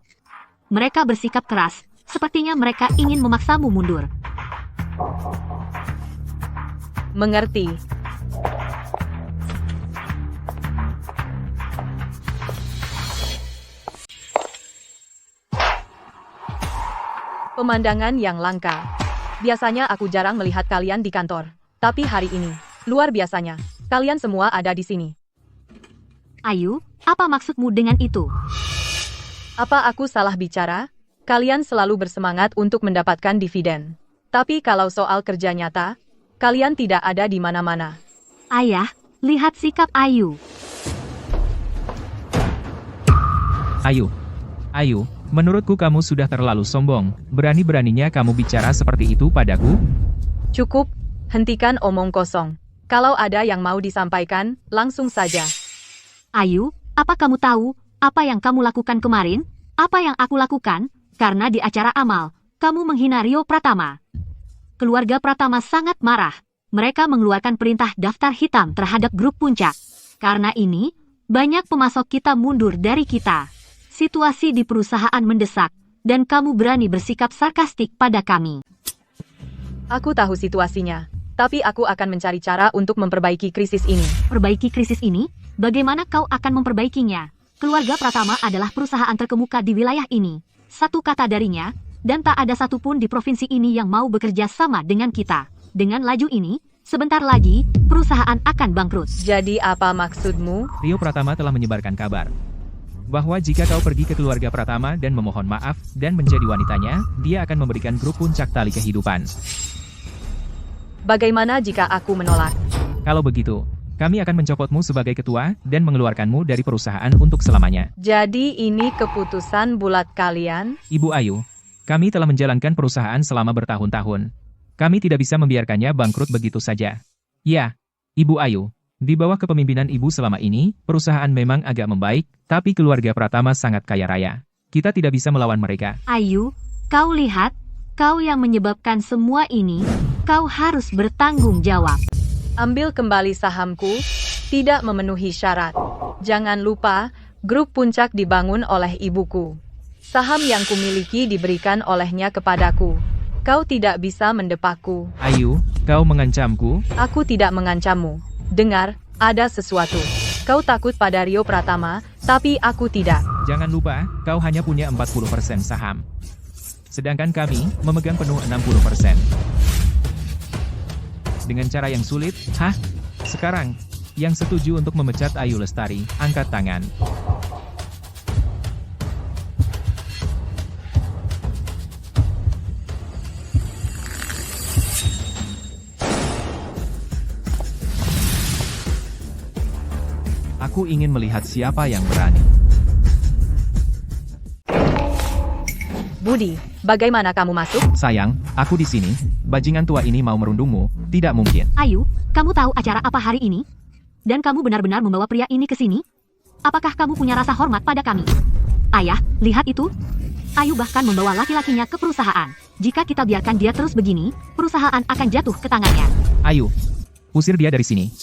Mereka bersikap keras, sepertinya mereka ingin memaksamu mundur. Mengerti. Pemandangan yang langka. Biasanya aku jarang melihat kalian di kantor. Tapi hari ini, luar biasanya, kalian semua ada di sini. Ayu, apa maksudmu dengan itu? Apa aku salah bicara? Kalian selalu bersemangat untuk mendapatkan dividen. Tapi kalau soal kerja nyata, kalian tidak ada di mana-mana. Ayah, lihat sikap Ayu. Ayu, menurutku kamu sudah terlalu sombong. Berani-beraninya kamu bicara seperti itu padaku? Cukup, hentikan omong kosong. Kalau ada yang mau disampaikan, langsung saja. Ayu, apa kamu tahu apa yang kamu lakukan kemarin? Apa yang aku lakukan? Karena di acara amal, kamu menghina Rio Pratama. keluarga Pratama sangat marah. Mereka mengeluarkan perintah daftar hitam terhadap grup puncak. Karena ini, banyak pemasok kita mundur dari kita. Situasi di perusahaan mendesak, dan kamu berani bersikap sarkastik pada kami. Aku tahu situasinya, tapi aku akan mencari cara untuk memperbaiki krisis ini. Perbaiki krisis ini? Bagaimana kau akan memperbaikinya? Keluarga Pratama adalah perusahaan terkemuka di wilayah ini. Satu kata darinya, dan tak ada satupun di provinsi ini yang mau bekerja sama dengan kita. Dengan laju ini, sebentar lagi, perusahaan akan bangkrut. Jadi apa maksudmu? Rio Pratama telah menyebarkan kabar bahwa jika kau pergi ke keluarga Pratama dan memohon maaf dan menjadi wanitanya, dia akan memberikan grup puncak tali kehidupan. Bagaimana jika aku menolak? Kalau begitu, kami akan mencopotmu sebagai ketua dan mengeluarkanmu dari perusahaan untuk selamanya. Jadi ini keputusan bulat kalian? Ibu Ayu, kami telah menjalankan perusahaan selama bertahun-tahun. Kami tidak bisa membiarkannya bangkrut begitu saja. Ya, Ibu Ayu, di bawah kepemimpinan Ibu selama ini, perusahaan memang agak membaik, tapi keluarga Pratama sangat kaya raya. Kita tidak bisa melawan mereka. Ayu, kau lihat, kau yang menyebabkan semua ini, kau harus bertanggung jawab. Ambil kembali sahamku, tidak memenuhi syarat. Jangan lupa, grup puncak dibangun oleh ibuku. Saham yang kumiliki diberikan olehnya kepadaku. Kau tidak bisa mendepakku. Ayu, kau mengancamku? Aku tidak mengancammu. Dengar, ada sesuatu. Kau takut pada Rio Pratama, tapi aku tidak. Jangan lupa, kau hanya punya 40% saham. Sedangkan kami memegang penuh 60%. Dengan cara yang sulit, sekarang, yang setuju untuk memecat Ayu Lestari, angkat tangan. Aku ingin melihat siapa yang berani. Budi, bagaimana kamu masuk? Sayang, aku di sini. Bajingan tua ini mau merundungmu. Tidak mungkin. Ayu, kamu tahu acara apa hari ini? Dan kamu benar-benar membawa pria ini ke sini? Apakah kamu punya rasa hormat pada kami? Ayah, lihat itu. Ayu bahkan membawa laki-lakinya ke perusahaan. Jika kita biarkan dia terus begini, perusahaan akan jatuh ke tangannya. Ayu, usir dia dari sini.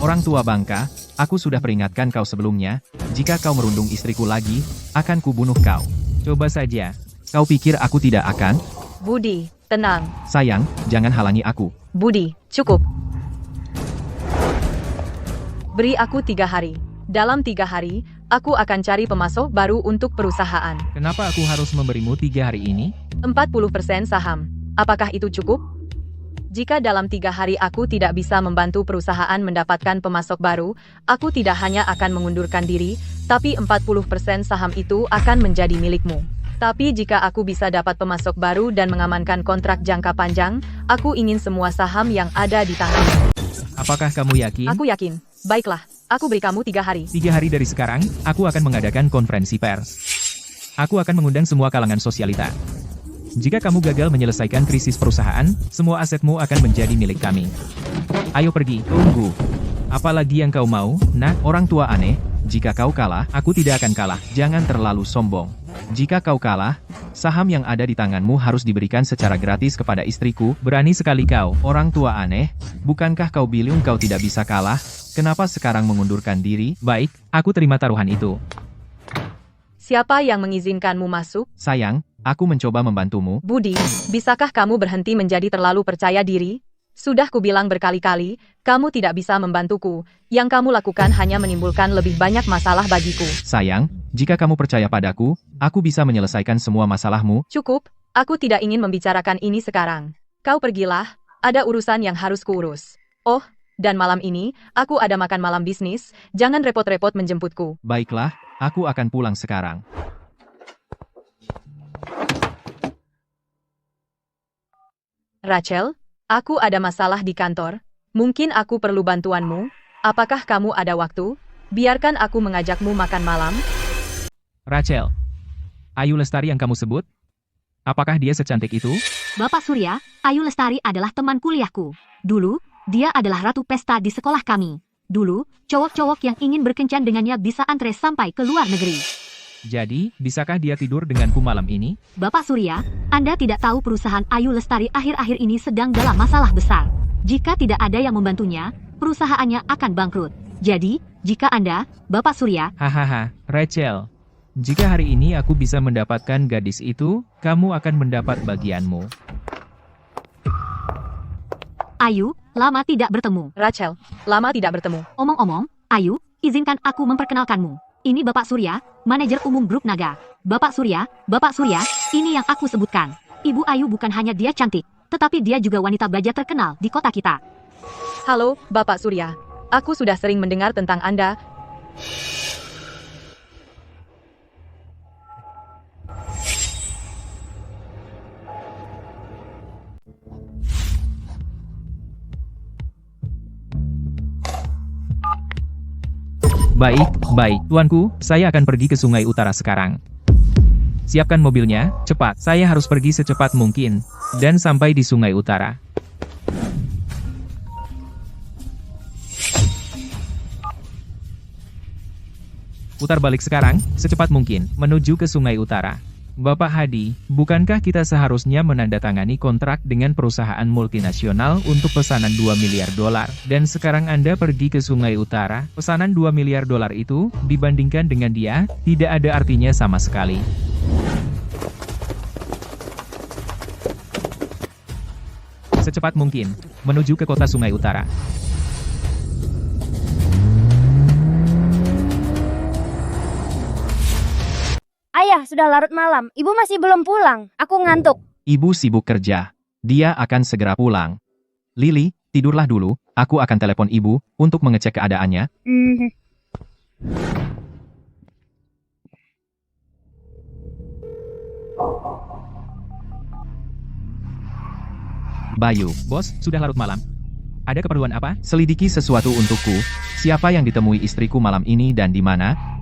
Orang tua bangka, aku sudah peringatkan kau sebelumnya, jika kau merundung istriku lagi, akan kubunuh kau. Coba saja. Kau pikir aku tidak akan? Budi, tenang. Sayang, jangan halangi aku. Budi, cukup. Beri aku 3 hari. Dalam 3 hari, aku akan cari pemasok baru untuk perusahaan. Kenapa aku harus memberimu 3 hari ini? 40% saham. Apakah itu cukup? Jika dalam 3 hari aku tidak bisa membantu perusahaan mendapatkan pemasok baru, aku tidak hanya akan mengundurkan diri, tapi 40% saham itu akan menjadi milikmu. Tapi jika aku bisa dapat pemasok baru dan mengamankan kontrak jangka panjang, aku ingin semua saham yang ada di tanganmu. Apakah kamu yakin? Aku yakin. Baiklah, aku beri kamu 3 hari. 3 hari dari sekarang, aku akan mengadakan konferensi pers. Aku akan mengundang semua kalangan sosialita. Jika kamu gagal menyelesaikan krisis perusahaan, semua asetmu akan menjadi milik kami. Ayo pergi. Tunggu. Apalagi yang kau mau, nak? Orang tua aneh, jika kau kalah, Aku tidak akan kalah. jangan terlalu sombong. Jika kau kalah, saham yang ada di tanganmu harus diberikan secara gratis kepada istriku. Berani sekali kau. Orang tua aneh, bukankah kau bilang kau tidak bisa kalah? Kenapa sekarang mengundurkan diri? Baik, aku terima taruhan itu. Siapa yang mengizinkanmu masuk? Sayang, aku mencoba membantumu. Budi, bisakah kamu berhenti menjadi terlalu percaya diri? Sudah kubilang berkali-kali, kamu tidak bisa membantuku. Yang kamu lakukan hanya menimbulkan lebih banyak masalah bagiku. Sayang, jika kamu percaya padaku, aku bisa menyelesaikan semua masalahmu. Cukup, aku tidak ingin membicarakan ini sekarang. Kau pergilah, ada urusan yang harus kuurus. Oh, dan malam ini, aku ada makan malam bisnis, jangan repot-repot menjemputku. Baiklah, aku akan pulang sekarang. Rachel, aku ada masalah di kantor. Mungkin aku perlu bantuanmu. Apakah kamu ada waktu? Biarkan aku mengajakmu makan malam. Rachel, Ayu Lestari yang kamu sebut? Apakah dia secantik itu? Bapak Surya, Ayu Lestari adalah teman kuliahku. Dulu, dia adalah ratu pesta di sekolah kami. Dulu, cowok-cowok yang ingin berkencan dengannya bisa antre sampai ke luar negeri. Jadi, bisakah dia tidur denganku malam ini? Bapak Surya, Anda tidak tahu perusahaan Ayu Lestari akhir-akhir ini sedang dalam masalah besar. Jika tidak ada yang membantunya, perusahaannya akan bangkrut. Jadi, jika Anda, Bapak Surya, Hahaha, Rachel. Jika hari ini aku bisa mendapatkan gadis itu, kamu akan mendapat bagianmu. Ayu, lama tidak bertemu. Rachel, lama tidak bertemu. Omong-omong, Ayu, izinkan aku memperkenalkanmu. Ini Bapak Surya, manajer umum Grup Naga. Bapak Surya, ini yang aku sebutkan. Ibu Ayu bukan hanya dia cantik, tetapi dia juga wanita baja terkenal di kota kita. Halo, Bapak Surya. Aku sudah sering mendengar tentang Anda. Baik, tuanku, saya akan pergi ke Sungai Utara sekarang. Siapkan mobilnya, cepat, saya harus pergi secepat mungkin, dan sampai di Sungai Utara. Putar balik sekarang, secepat mungkin, menuju ke Sungai Utara. Bapak Hadi, bukankah kita seharusnya menandatangani kontrak dengan perusahaan multinasional untuk pesanan 2 miliar dolar? Dan sekarang Anda pergi ke Sungai Utara, pesanan 2 miliar dolar itu, dibandingkan dengan dia, tidak ada artinya sama sekali. Secepat mungkin, menuju ke kota Sungai Utara. Ayah, sudah larut malam. Ibu masih belum pulang. Aku ngantuk. Ibu sibuk kerja. Dia akan segera pulang. Lily, tidurlah dulu. Aku akan telepon ibu untuk mengecek keadaannya. Bayu, Bos, sudah larut malam. Ada keperluan apa? selidiki sesuatu untukku. Siapa yang ditemui istriku malam ini dan di mana?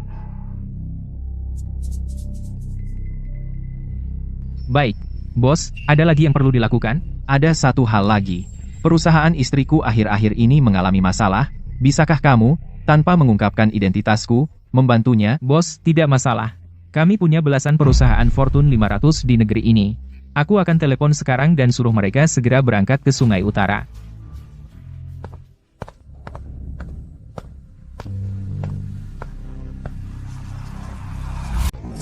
Baik, bos, ada lagi yang perlu dilakukan? Ada satu hal lagi. Perusahaan istriku akhir-akhir ini mengalami masalah. Bisakah kamu, tanpa mengungkapkan identitasku, membantunya? Bos, tidak masalah. Kami punya belasan perusahaan Fortune 500 di negeri ini. Aku akan telepon sekarang dan suruh mereka segera berangkat ke Sungai Utara.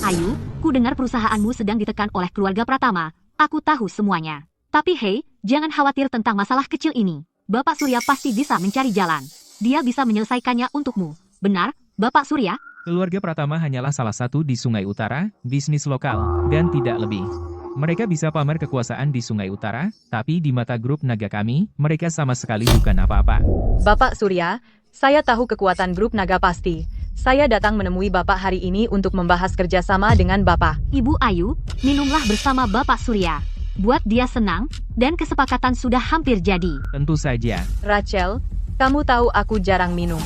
Ayu, ku dengar perusahaanmu sedang ditekan oleh keluarga Pratama. Aku tahu semuanya. Tapi hei, jangan khawatir tentang masalah kecil ini. Bapak Surya pasti bisa mencari jalan. Dia bisa menyelesaikannya untukmu. Benar, Bapak Surya? Keluarga Pratama hanyalah salah satu di Sungai Utara, bisnis lokal, dan tidak lebih. Mereka bisa pamer kekuasaan di Sungai Utara, tapi di mata grup naga kami, mereka sama sekali bukan apa-apa. Bapak Surya, saya tahu kekuatan grup naga pasti. Saya datang menemui Bapak hari ini untuk membahas kerjasama dengan Bapak. Ibu Ayu, minumlah bersama Bapak Surya. Buat dia senang, dan kesepakatan sudah hampir jadi. Tentu saja. Rachel, kamu tahu aku jarang minum.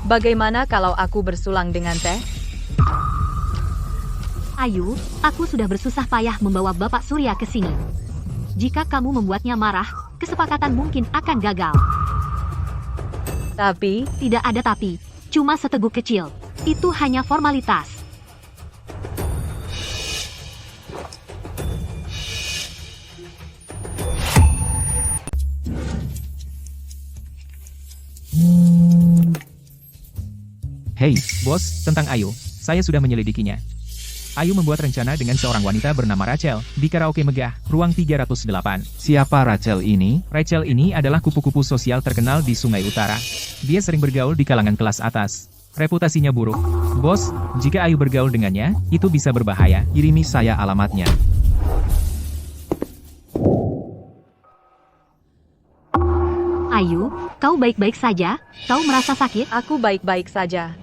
Bagaimana kalau aku bersulang dengan teh? Ayu, aku sudah bersusah payah membawa Bapak Surya ke sini. Jika kamu membuatnya marah, kesepakatan mungkin akan gagal. Tapi, Tidak ada tapi, cuma seteguk kecil. Itu hanya formalitas. Hei, Bos, tentang Ayu, saya sudah menyelidikinya. Ayu membuat rencana dengan seorang wanita bernama Rachel, di karaoke megah, ruang 308. siapa Rachel ini? Rachel ini adalah kupu-kupu sosial terkenal di Sungai Utara. Dia sering bergaul di kalangan kelas atas. Reputasinya buruk. Bos, jika Ayu bergaul dengannya, itu bisa berbahaya. Kirimi saya alamatnya. Ayu, kau baik-baik saja? Kau merasa sakit? aku baik-baik saja.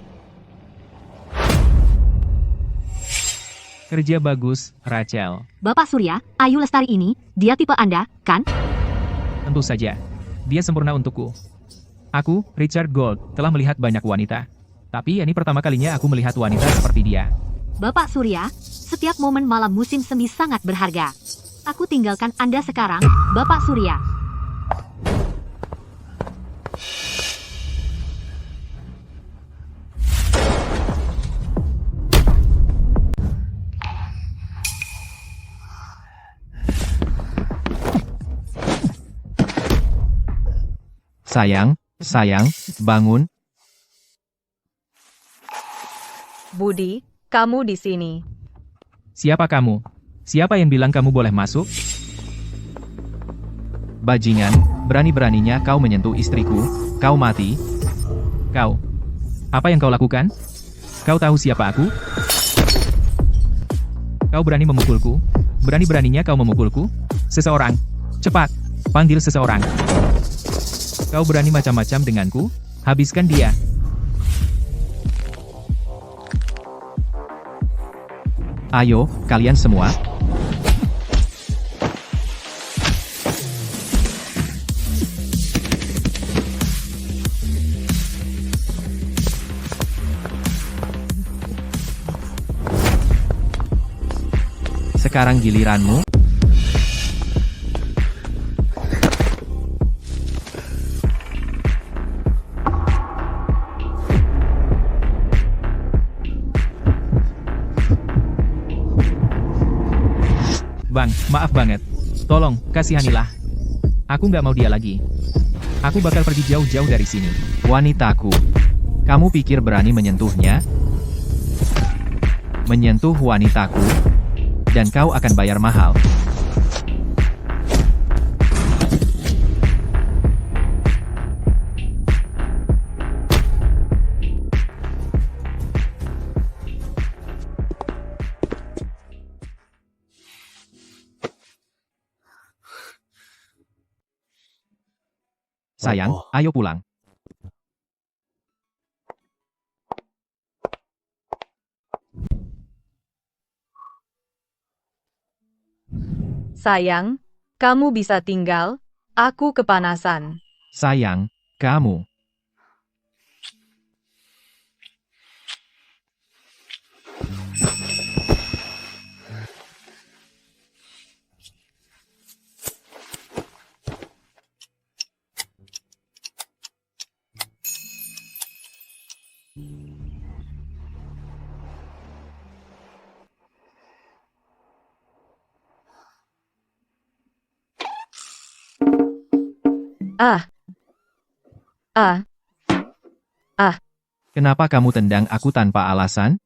Kerja bagus, Rachel. Bapak Surya, Ayu Lestari ini, dia tipe Anda, kan? Tentu saja. Dia sempurna untukku. Aku, Richard Gold, telah melihat banyak wanita. Tapi ini pertama kalinya aku melihat wanita seperti dia. Bapak Surya, setiap momen malam musim semi sangat berharga. Aku tinggalkan Anda sekarang, Bapak Surya. Sayang, bangun. Budi, kamu di sini. Siapa kamu? Siapa yang bilang kamu boleh masuk? Bajingan, berani-beraninya kau menyentuh istriku, kau mati. Kau. Apa yang kau lakukan? Kau tahu siapa aku? Kau berani memukulku? Berani-beraninya kau memukulku? Seseorang. Cepat, panggil seseorang. Kau berani macam-macam denganku? Habiskan dia. Ayo, kalian semua. Sekarang giliranmu. Bang, maaf banget. Tolong, kasihanilah. Aku nggak mau dia lagi. Aku bakal pergi jauh-jauh dari sini. Wanitaku. Kamu pikir berani menyentuhnya? Menyentuh wanitaku? Dan kau akan bayar mahal. Sayang, ayo pulang. Sayang, kamu bisa tinggal, aku kepanasan. Sayang, kamu. Kenapa kamu tendang aku tanpa alasan?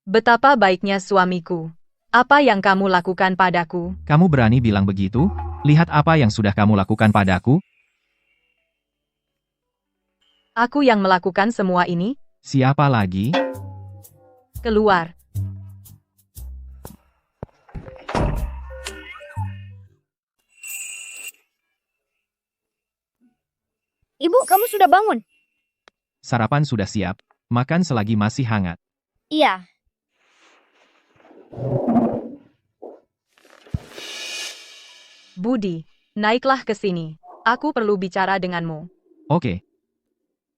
Betapa baiknya suamiku. Apa yang kamu lakukan padaku? Kamu berani bilang begitu? Lihat apa yang sudah kamu lakukan padaku. Aku yang melakukan semua ini? Siapa lagi? Keluar. Ibu, kamu sudah bangun? Sarapan sudah siap, makan selagi masih hangat. Iya. Budi, naiklah ke sini. Aku perlu bicara denganmu. Oke.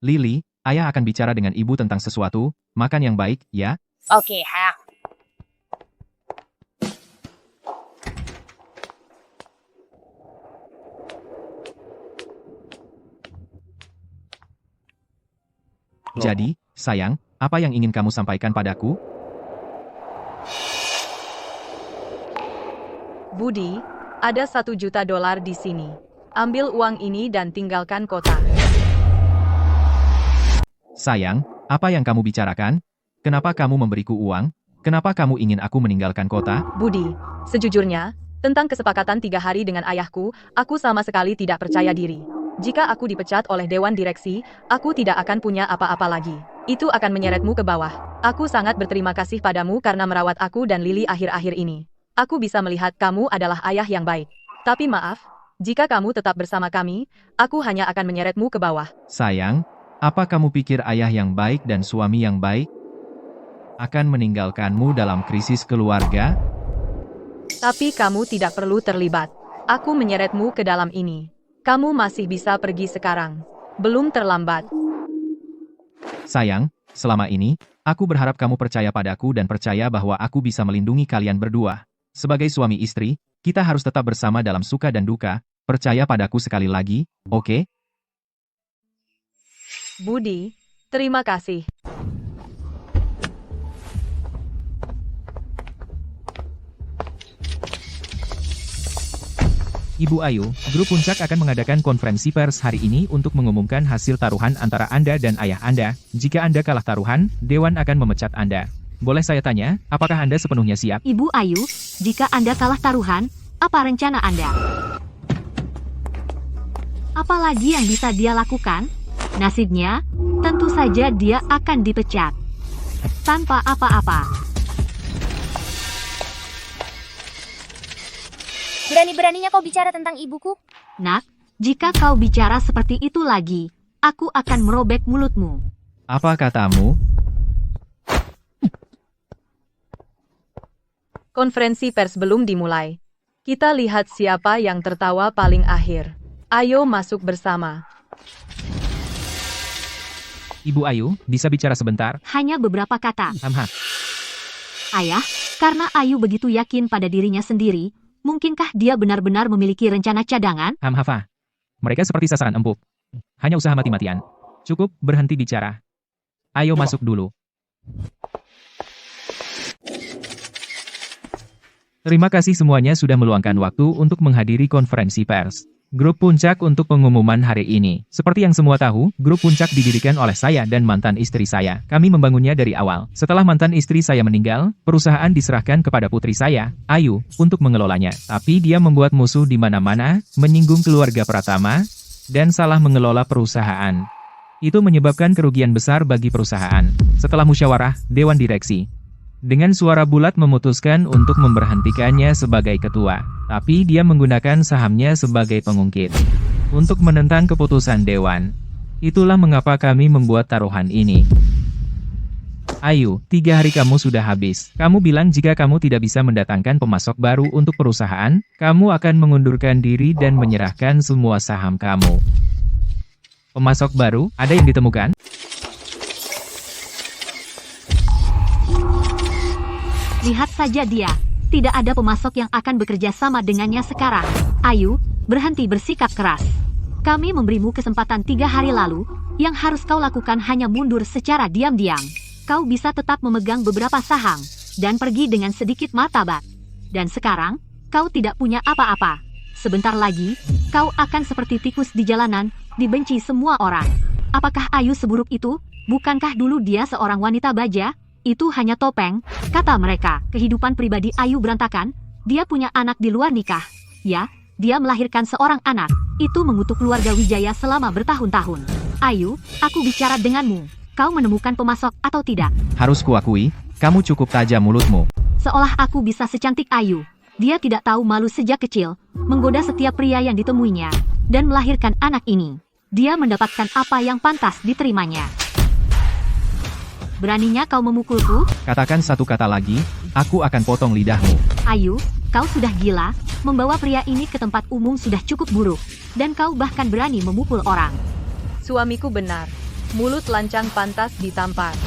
Lily, ayah akan bicara dengan ibu tentang sesuatu, makan yang baik, ya? Oke, ha. Jadi, sayang, apa yang ingin kamu sampaikan padaku? Budi, ada $1 juta di sini. Ambil uang ini dan tinggalkan kota. Sayang, apa yang kamu bicarakan? Kenapa kamu memberiku uang? Kenapa kamu ingin aku meninggalkan kota? Budi, sejujurnya, tentang kesepakatan 3 hari dengan ayahku, aku sama sekali tidak percaya diri. Jika aku dipecat oleh Dewan Direksi, aku tidak akan punya apa-apa lagi. Itu akan menyeretmu ke bawah. Aku sangat berterima kasih padamu karena merawat aku dan Lily akhir-akhir ini. Aku bisa melihat kamu adalah ayah yang baik. Tapi maaf, jika kamu tetap bersama kami, aku hanya akan menyeretmu ke bawah. Sayang, apa kamu pikir ayah yang baik dan suami yang baik akan meninggalkanmu dalam krisis keluarga? Tapi kamu tidak perlu terlibat. Aku menyeretmu ke dalam ini. Kamu masih bisa pergi sekarang. Belum terlambat. Sayang, selama ini, aku berharap kamu percaya padaku dan percaya bahwa aku bisa melindungi kalian berdua. Sebagai suami istri, kita harus tetap bersama dalam suka dan duka. Percaya padaku sekali lagi, oke? Budi, terima kasih. Ibu Ayu, grup Puncak akan mengadakan konferensi pers hari ini untuk mengumumkan hasil taruhan antara Anda dan ayah Anda. Jika Anda kalah taruhan, Dewan akan memecat Anda. Boleh saya tanya, apakah Anda sepenuhnya siap? Ibu Ayu, jika Anda kalah taruhan, apa rencana Anda? Apalagi yang bisa dia lakukan? Nasibnya, tentu saja dia akan dipecat. Tanpa apa-apa. Berani-beraninya kau bicara tentang ibuku? Nak, jika kau bicara seperti itu lagi, aku akan merobek mulutmu. Apa katamu? Konferensi pers belum dimulai. Kita lihat siapa yang tertawa paling akhir. Ayo masuk bersama. Ibu Ayu, bisa bicara sebentar? Hanya beberapa kata. Hamha. Ayah, karena Ayu begitu yakin pada dirinya sendiri, mungkinkah dia benar-benar memiliki rencana cadangan? Hamhafa. Mereka seperti sasaran empuk. Hanya usaha mati-matian. Cukup, berhenti bicara. Ayo masuk dulu. Terima kasih semuanya sudah meluangkan waktu untuk menghadiri konferensi pers. Grup Puncak untuk pengumuman hari ini. Seperti yang semua tahu, Grup Puncak didirikan oleh saya dan mantan istri saya. Kami membangunnya dari awal. Setelah mantan istri saya meninggal, perusahaan diserahkan kepada putri saya, Ayu, untuk mengelolanya. Tapi dia membuat musuh di mana-mana, menyinggung keluarga Pratama, dan salah mengelola perusahaan. Itu menyebabkan kerugian besar bagi perusahaan. Setelah musyawarah, Dewan Direksi dengan suara bulat memutuskan untuk memberhentikannya sebagai ketua, tapi dia menggunakan sahamnya sebagai pengungkit untuk menentang keputusan Dewan. Itulah mengapa kami membuat taruhan ini. Ayu, 3 hari kamu sudah habis. Kamu bilang jika kamu tidak bisa mendatangkan pemasok baru untuk perusahaan, kamu akan mengundurkan diri dan menyerahkan semua saham kamu. Pemasok baru, ada yang ditemukan? Lihat saja dia. Tidak ada pemasok yang akan bekerja sama dengannya sekarang. Ayu, berhenti bersikap keras. Kami memberimu kesempatan 3 hari lalu, yang harus kau lakukan hanya mundur secara diam-diam. Kau bisa tetap memegang beberapa saham, dan pergi dengan sedikit martabat. Dan sekarang, kau tidak punya apa-apa. Sebentar lagi, kau akan seperti tikus di jalanan, dibenci semua orang. Apakah Ayu seburuk itu? Bukankah dulu dia seorang wanita baja? Itu hanya topeng, kata mereka. Kehidupan pribadi Ayu berantakan, dia punya anak di luar nikah. Ya, dia melahirkan seorang anak. Itu mengutuk keluarga Wijaya selama bertahun-tahun. Ayu, aku bicara denganmu. Kau menemukan pemasok atau tidak? Harus kuakui, kamu cukup tajam mulutmu. Seolah aku bisa secantik Ayu. Dia tidak tahu malu sejak kecil, menggoda setiap pria yang ditemuinya, dan melahirkan anak ini. Dia mendapatkan apa yang pantas diterimanya. Beraninya kau memukulku? Katakan satu kata lagi, aku akan potong lidahmu. Ayu, kau sudah gila. Membawa pria ini ke tempat umum sudah cukup buruk. Dan kau bahkan berani memukul orang. Suamiku benar. Mulut lancang pantas ditampar.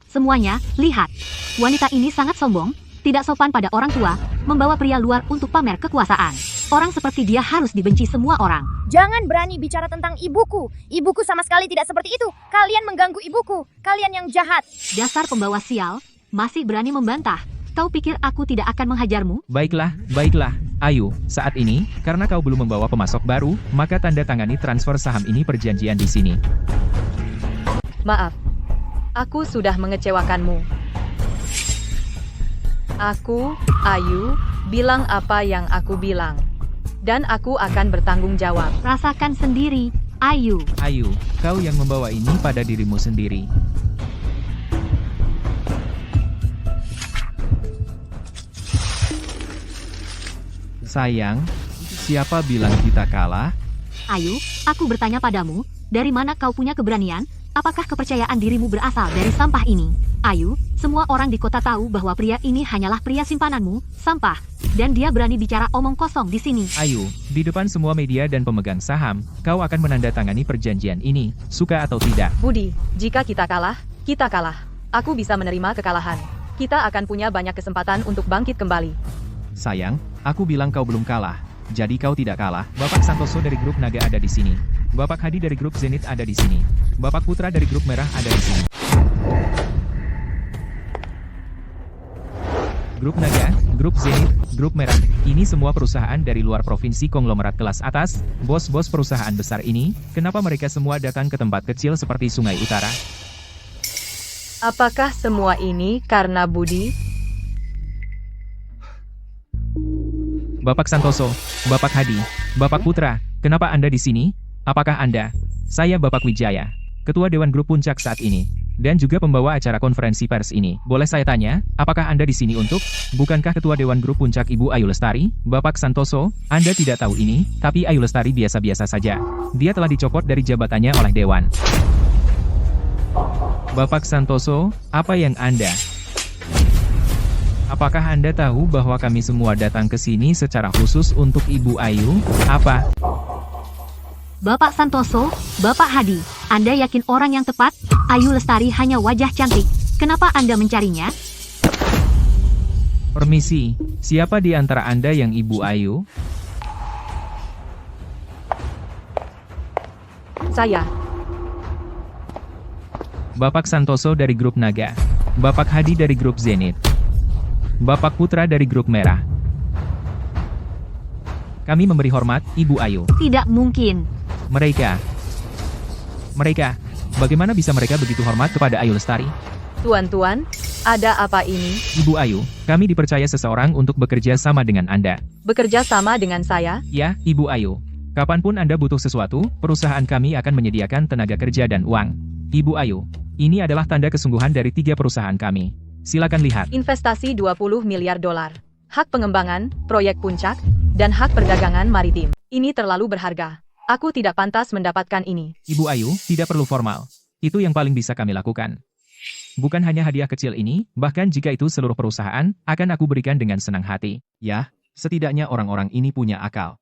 Semuanya, lihat. Wanita ini sangat sombong, tidak sopan pada orang tua, membawa pria luar untuk pamer kekuasaan. Orang seperti dia harus dibenci semua orang. Jangan berani bicara tentang ibuku. Ibuku sama sekali tidak seperti itu. Kalian mengganggu ibuku. Kalian yang jahat. Dasar pembawa sial, masih berani membantah. Kau pikir aku tidak akan menghajarmu? Baiklah, baiklah. Ayu, saat ini, karena kau belum membawa pemasok baru, maka tanda tangani transfer saham ini perjanjian di sini. Maaf. Aku sudah mengecewakanmu. Aku, Ayu, bilang apa yang aku bilang. Dan aku akan bertanggung jawab. Rasakan sendiri, Ayu. Ayu, kau yang membawa ini pada dirimu sendiri. Sayang, siapa bilang kita kalah? Ayu, aku bertanya padamu, dari mana kau punya keberanian? Apakah kepercayaan dirimu berasal dari sampah ini? Ayu, semua orang di kota tahu bahwa pria ini hanyalah pria simpananmu, sampah. Dan dia berani bicara omong kosong di sini. Ayu, di depan semua media dan pemegang saham, kau akan menandatangani perjanjian ini, suka atau tidak. Budi, jika kita kalah, kita kalah. Aku bisa menerima kekalahan. Kita akan punya banyak kesempatan untuk bangkit kembali. Sayang, aku bilang kau belum kalah. Jadi kau tidak kalah. Bapak Santoso dari grup Naga ada di sini. Bapak Hadi dari grup Zenith ada di sini. Bapak Putra dari grup Merah ada di sini. Grup Naga, Grup Zenith, Grup Merah, ini semua perusahaan dari luar provinsi konglomerat kelas atas, bos-bos perusahaan besar ini, kenapa mereka semua datang ke tempat kecil seperti Sungai Utara? Apakah semua ini karena Budi? Bapak Santoso, Bapak Hadi, Bapak Putra, kenapa Anda di sini? Apakah Anda? Saya Bapak Wijaya, Ketua Dewan Grup Puncak saat ini, dan juga pembawa acara konferensi pers ini. Boleh saya tanya, apakah Anda di sini untuk? Bukankah Ketua Dewan Grup Puncak Ibu Ayu Lestari? Bapak Santoso, Anda tidak tahu ini, tapi Ayu Lestari biasa-biasa saja. Dia telah dicopot dari jabatannya oleh Dewan. Bapak Santoso, apa yang Anda? Apakah Anda tahu bahwa kami semua datang ke sini secara khusus untuk Ibu Ayu? Apa? Bapak Santoso, Bapak Hadi, Anda yakin orang yang tepat? Ayu Lestari hanya wajah cantik. Kenapa Anda mencarinya? Permisi, siapa di antara Anda yang Ibu Ayu? Saya. Bapak Santoso dari Grup Naga. Bapak Hadi dari Grup Zenith. Bapak Putra dari Grup Merah. Kami memberi hormat, Ibu Ayu. Tidak mungkin. Mereka, bagaimana bisa mereka begitu hormat kepada Ayu Lestari? Tuan-tuan, ada apa ini? Ibu Ayu, kami dipercaya seseorang untuk bekerja sama dengan Anda. Bekerja sama dengan saya? Ya, Ibu Ayu. Kapanpun Anda butuh sesuatu, perusahaan kami akan menyediakan tenaga kerja dan uang. Ibu Ayu, ini adalah tanda kesungguhan dari 3 perusahaan kami. Silakan lihat. Investasi 20 miliar dolar. Hak pengembangan, proyek puncak, dan hak perdagangan maritim. Ini terlalu berharga. Aku tidak pantas mendapatkan ini. Ibu Ayu, tidak perlu formal. Itu yang paling bisa kami lakukan. Bukan hanya hadiah kecil ini, bahkan jika itu seluruh perusahaan, akan aku berikan dengan senang hati. Ya, setidaknya orang-orang ini punya akal.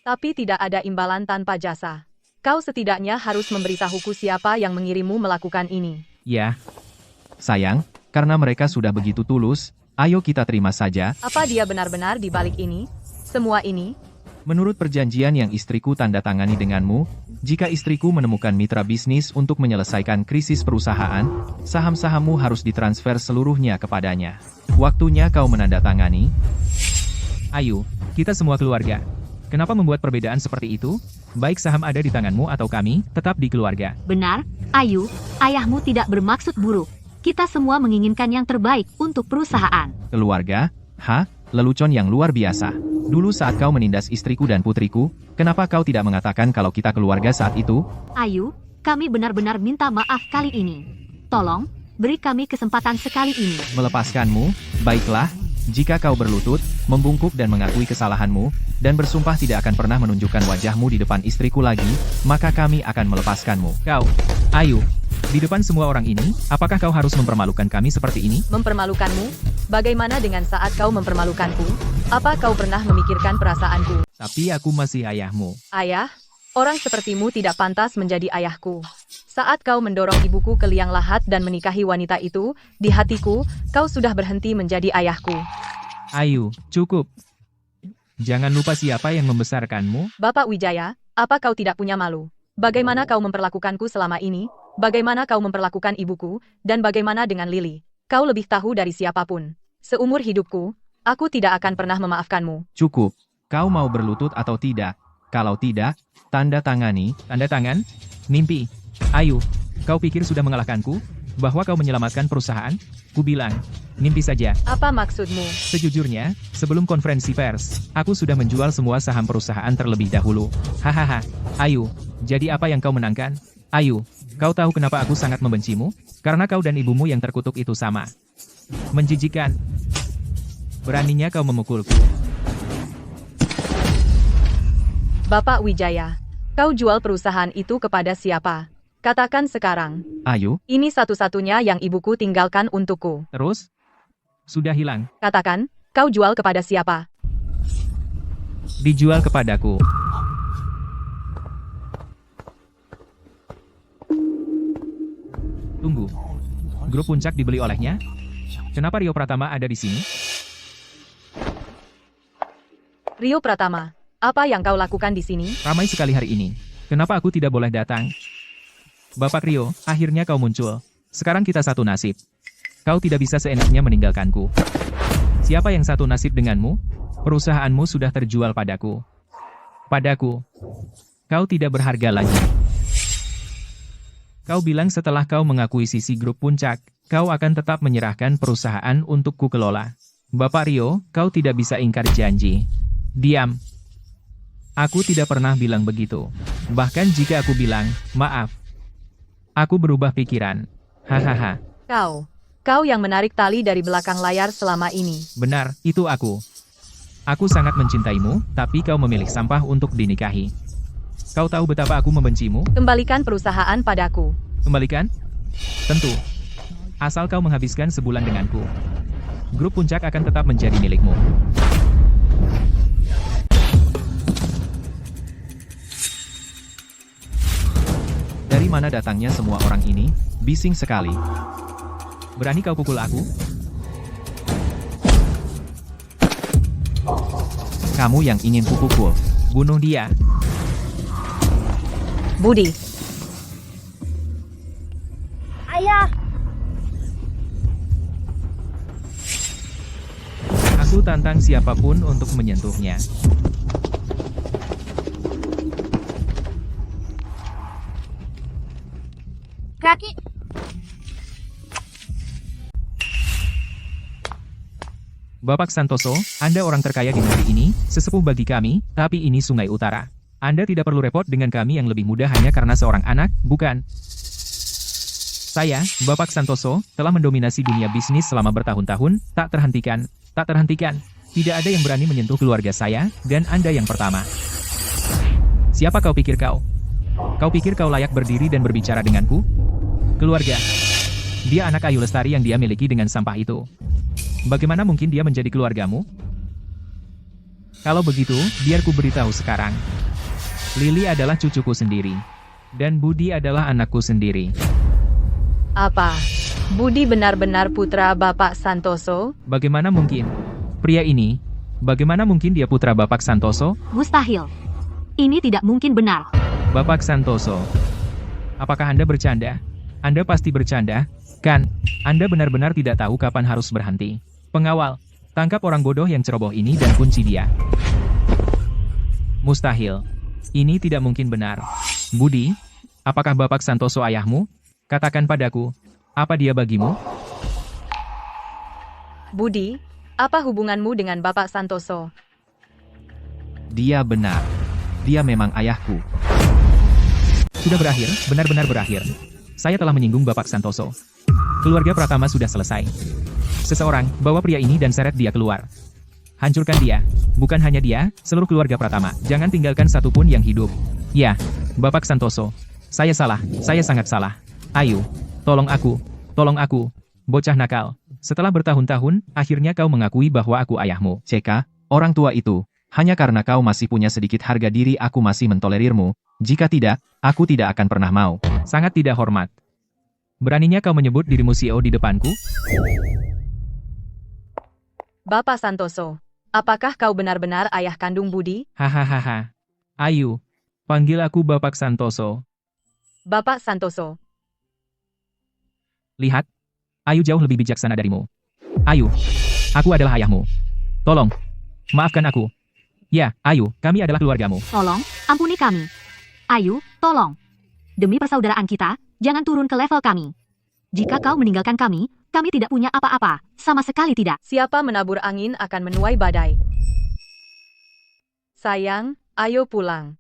Tapi tidak ada imbalan tanpa jasa. Kau setidaknya harus memberitahuku siapa yang mengirimmu melakukan ini. Ya, Sayang, karena mereka sudah begitu tulus, ayo kita terima saja. Apa dia benar-benar di balik ini? Semua ini? Menurut perjanjian yang istriku tanda tangani denganmu, jika istriku menemukan mitra bisnis untuk menyelesaikan krisis perusahaan, saham-sahammu harus ditransfer seluruhnya kepadanya. Waktunya kau menandatangani. Ayu, kita semua keluarga. Kenapa membuat perbedaan seperti itu? Baik saham ada di tanganmu atau kami, tetap di keluarga. Benar, Ayu, ayahmu tidak bermaksud buruk. Kita semua menginginkan yang terbaik untuk perusahaan. Keluarga? Lelucon yang luar biasa. Dulu saat kau menindas istriku dan putriku, kenapa kau tidak mengatakan kalau kita keluarga saat itu? Ayu, kami benar-benar minta maaf kali ini. Tolong, beri kami kesempatan sekali ini. Melepaskanmu? Baiklah. Jika kau berlutut, membungkuk dan mengakui kesalahanmu, dan bersumpah tidak akan pernah menunjukkan wajahmu di depan istriku lagi, maka kami akan melepaskanmu. Kau, Ayu, di depan semua orang ini, apakah kau harus mempermalukan kami seperti ini? Mempermalukanmu? Bagaimana dengan saat kau mempermalukanku? Apa kau pernah memikirkan perasaanku? Tapi aku masih ayahmu. Ayah? Orang sepertimu tidak pantas menjadi ayahku. Saat kau mendorong ibuku ke liang lahat dan menikahi wanita itu, di hatiku, kau sudah berhenti menjadi ayahku. Ayu, cukup. Jangan lupa siapa yang membesarkanmu. Bapak Wijaya, apa kau tidak punya malu? Bagaimana kau memperlakukanku selama ini? Bagaimana kau memperlakukan ibuku? Dan bagaimana dengan Lily? Kau lebih tahu dari siapapun. Seumur hidupku, aku tidak akan pernah memaafkanmu. Cukup. Kau mau berlutut atau tidak? Kalau tidak, tanda tangani. Tanda tangan? Mimpi. Ayu, kau pikir sudah mengalahkanku? Bahwa kau menyelamatkan perusahaan? Ku bilang, mimpi saja. Apa maksudmu? Sejujurnya, sebelum konferensi pers, aku sudah menjual semua saham perusahaan terlebih dahulu. Hahaha. Ayu, jadi apa yang kau menangkan? Ayu, kau tahu kenapa aku sangat membencimu? Karena kau dan ibumu yang terkutuk itu sama. Menjijikan. Beraninya kau memukulku. Bapak Wijaya, kau jual perusahaan itu kepada siapa? Katakan sekarang. Ayu, Ini satu-satunya yang ibuku tinggalkan untukku. Terus? Sudah hilang. Katakan, kau jual kepada siapa? Dijual kepadaku. Tunggu. Grup Puncak dibeli olehnya? Kenapa Rio Pratama ada di sini? Rio Pratama, apa yang kau lakukan di sini? Ramai sekali hari ini. Kenapa aku tidak boleh datang? Bapak Rio, akhirnya kau muncul. Sekarang kita satu nasib. Kau tidak bisa seenaknya meninggalkanku. Siapa yang satu nasib denganmu? Perusahaanmu sudah terjual padaku. Padaku. Kau tidak berharga lagi. Kau bilang setelah kau mengakuisisi grup Puncak, kau akan tetap menyerahkan perusahaan untuk ku kelola. Bapak Rio, kau tidak bisa ingkar janji. Diam. Aku tidak pernah bilang begitu. Bahkan jika aku bilang, maaf. Aku berubah pikiran. Hahaha. Kau yang menarik tali dari belakang layar selama ini. Benar, itu aku. Aku sangat mencintaimu, tapi kau memilih sampah untuk dinikahi. Kau tahu betapa aku membencimu? Kembalikan perusahaan padaku. Kembalikan? Tentu. Asal kau menghabiskan sebulan denganku. Grup Puncak akan tetap menjadi milikmu. Dari mana datangnya semua orang ini? Bising sekali. Berani kau pukul aku? Kamu yang ingin kupukul. Bunuh dia. Budi, Ayah, Aku tantang siapapun untuk menyentuhnya. kaki. Bapak Santoso, Anda orang terkaya di negeri ini, sesepuh bagi kami, tapi ini Sungai Utara. Anda tidak perlu repot dengan kami yang lebih muda hanya karena seorang anak, bukan? Saya, Bapak Santoso, telah mendominasi dunia bisnis selama bertahun-tahun, tak terhentikan. Tidak ada yang berani menyentuh keluarga saya, dan Anda yang pertama. Siapa kau pikir kau? Kau pikir kau layak berdiri dan berbicara denganku? Keluarga. Dia anak Ayu Lestari yang dia miliki dengan sampah itu. Bagaimana mungkin dia menjadi keluargamu? Kalau begitu, biar ku beritahu sekarang. Lili adalah cucuku sendiri. Dan Budi adalah anakku sendiri. apa? Budi benar-benar putra Bapak Santoso? Bagaimana mungkin? Pria ini, bagaimana mungkin dia putra Bapak Santoso? Mustahil. Ini tidak mungkin benar. Bapak Santoso. Apakah Anda bercanda? Anda pasti bercanda, kan? Anda benar-benar tidak tahu kapan harus berhenti. Pengawal, tangkap orang bodoh yang ceroboh ini dan kunci dia. Mustahil. Ini tidak mungkin benar. Budi, apakah Bapak Santoso ayahmu? Katakan padaku, apa dia bagimu? Budi, apa hubunganmu dengan Bapak Santoso? Dia benar. Dia memang ayahku. Sudah berakhir, benar-benar berakhir. Saya telah menyinggung Bapak Santoso. Keluarga Pratama sudah selesai. Seseorang, bawa pria ini dan seret dia keluar. Hancurkan dia. Bukan hanya dia, seluruh keluarga Pratama. Jangan tinggalkan satupun yang hidup. Ya, Bapak Santoso. Saya salah, saya sangat salah. Ayu, tolong aku, bocah nakal. Setelah bertahun-tahun, akhirnya kau mengakui bahwa aku ayahmu. Ceka, orang tua itu, hanya karena kau masih punya sedikit harga diri aku masih mentolerirmu. Jika tidak, aku tidak akan pernah mau. Sangat tidak hormat. Beraninya kau menyebut dirimu CEO di depanku? Bapak Santoso, apakah kau benar-benar ayah kandung Budi? Hahaha. Ayu, panggil aku Bapak Santoso. Bapak Santoso, Lihat, Ayu jauh lebih bijaksana darimu. Ayu, aku adalah ayahmu. Tolong, maafkan aku. Ya, Ayu, kami adalah keluargamu. Tolong, ampuni kami. Ayu, tolong. Demi persaudaraan kita, jangan turun ke level kami. Jika kau meninggalkan kami tidak punya apa-apa. Sama sekali tidak. siapa menabur angin akan menuai badai. Sayang, ayo pulang.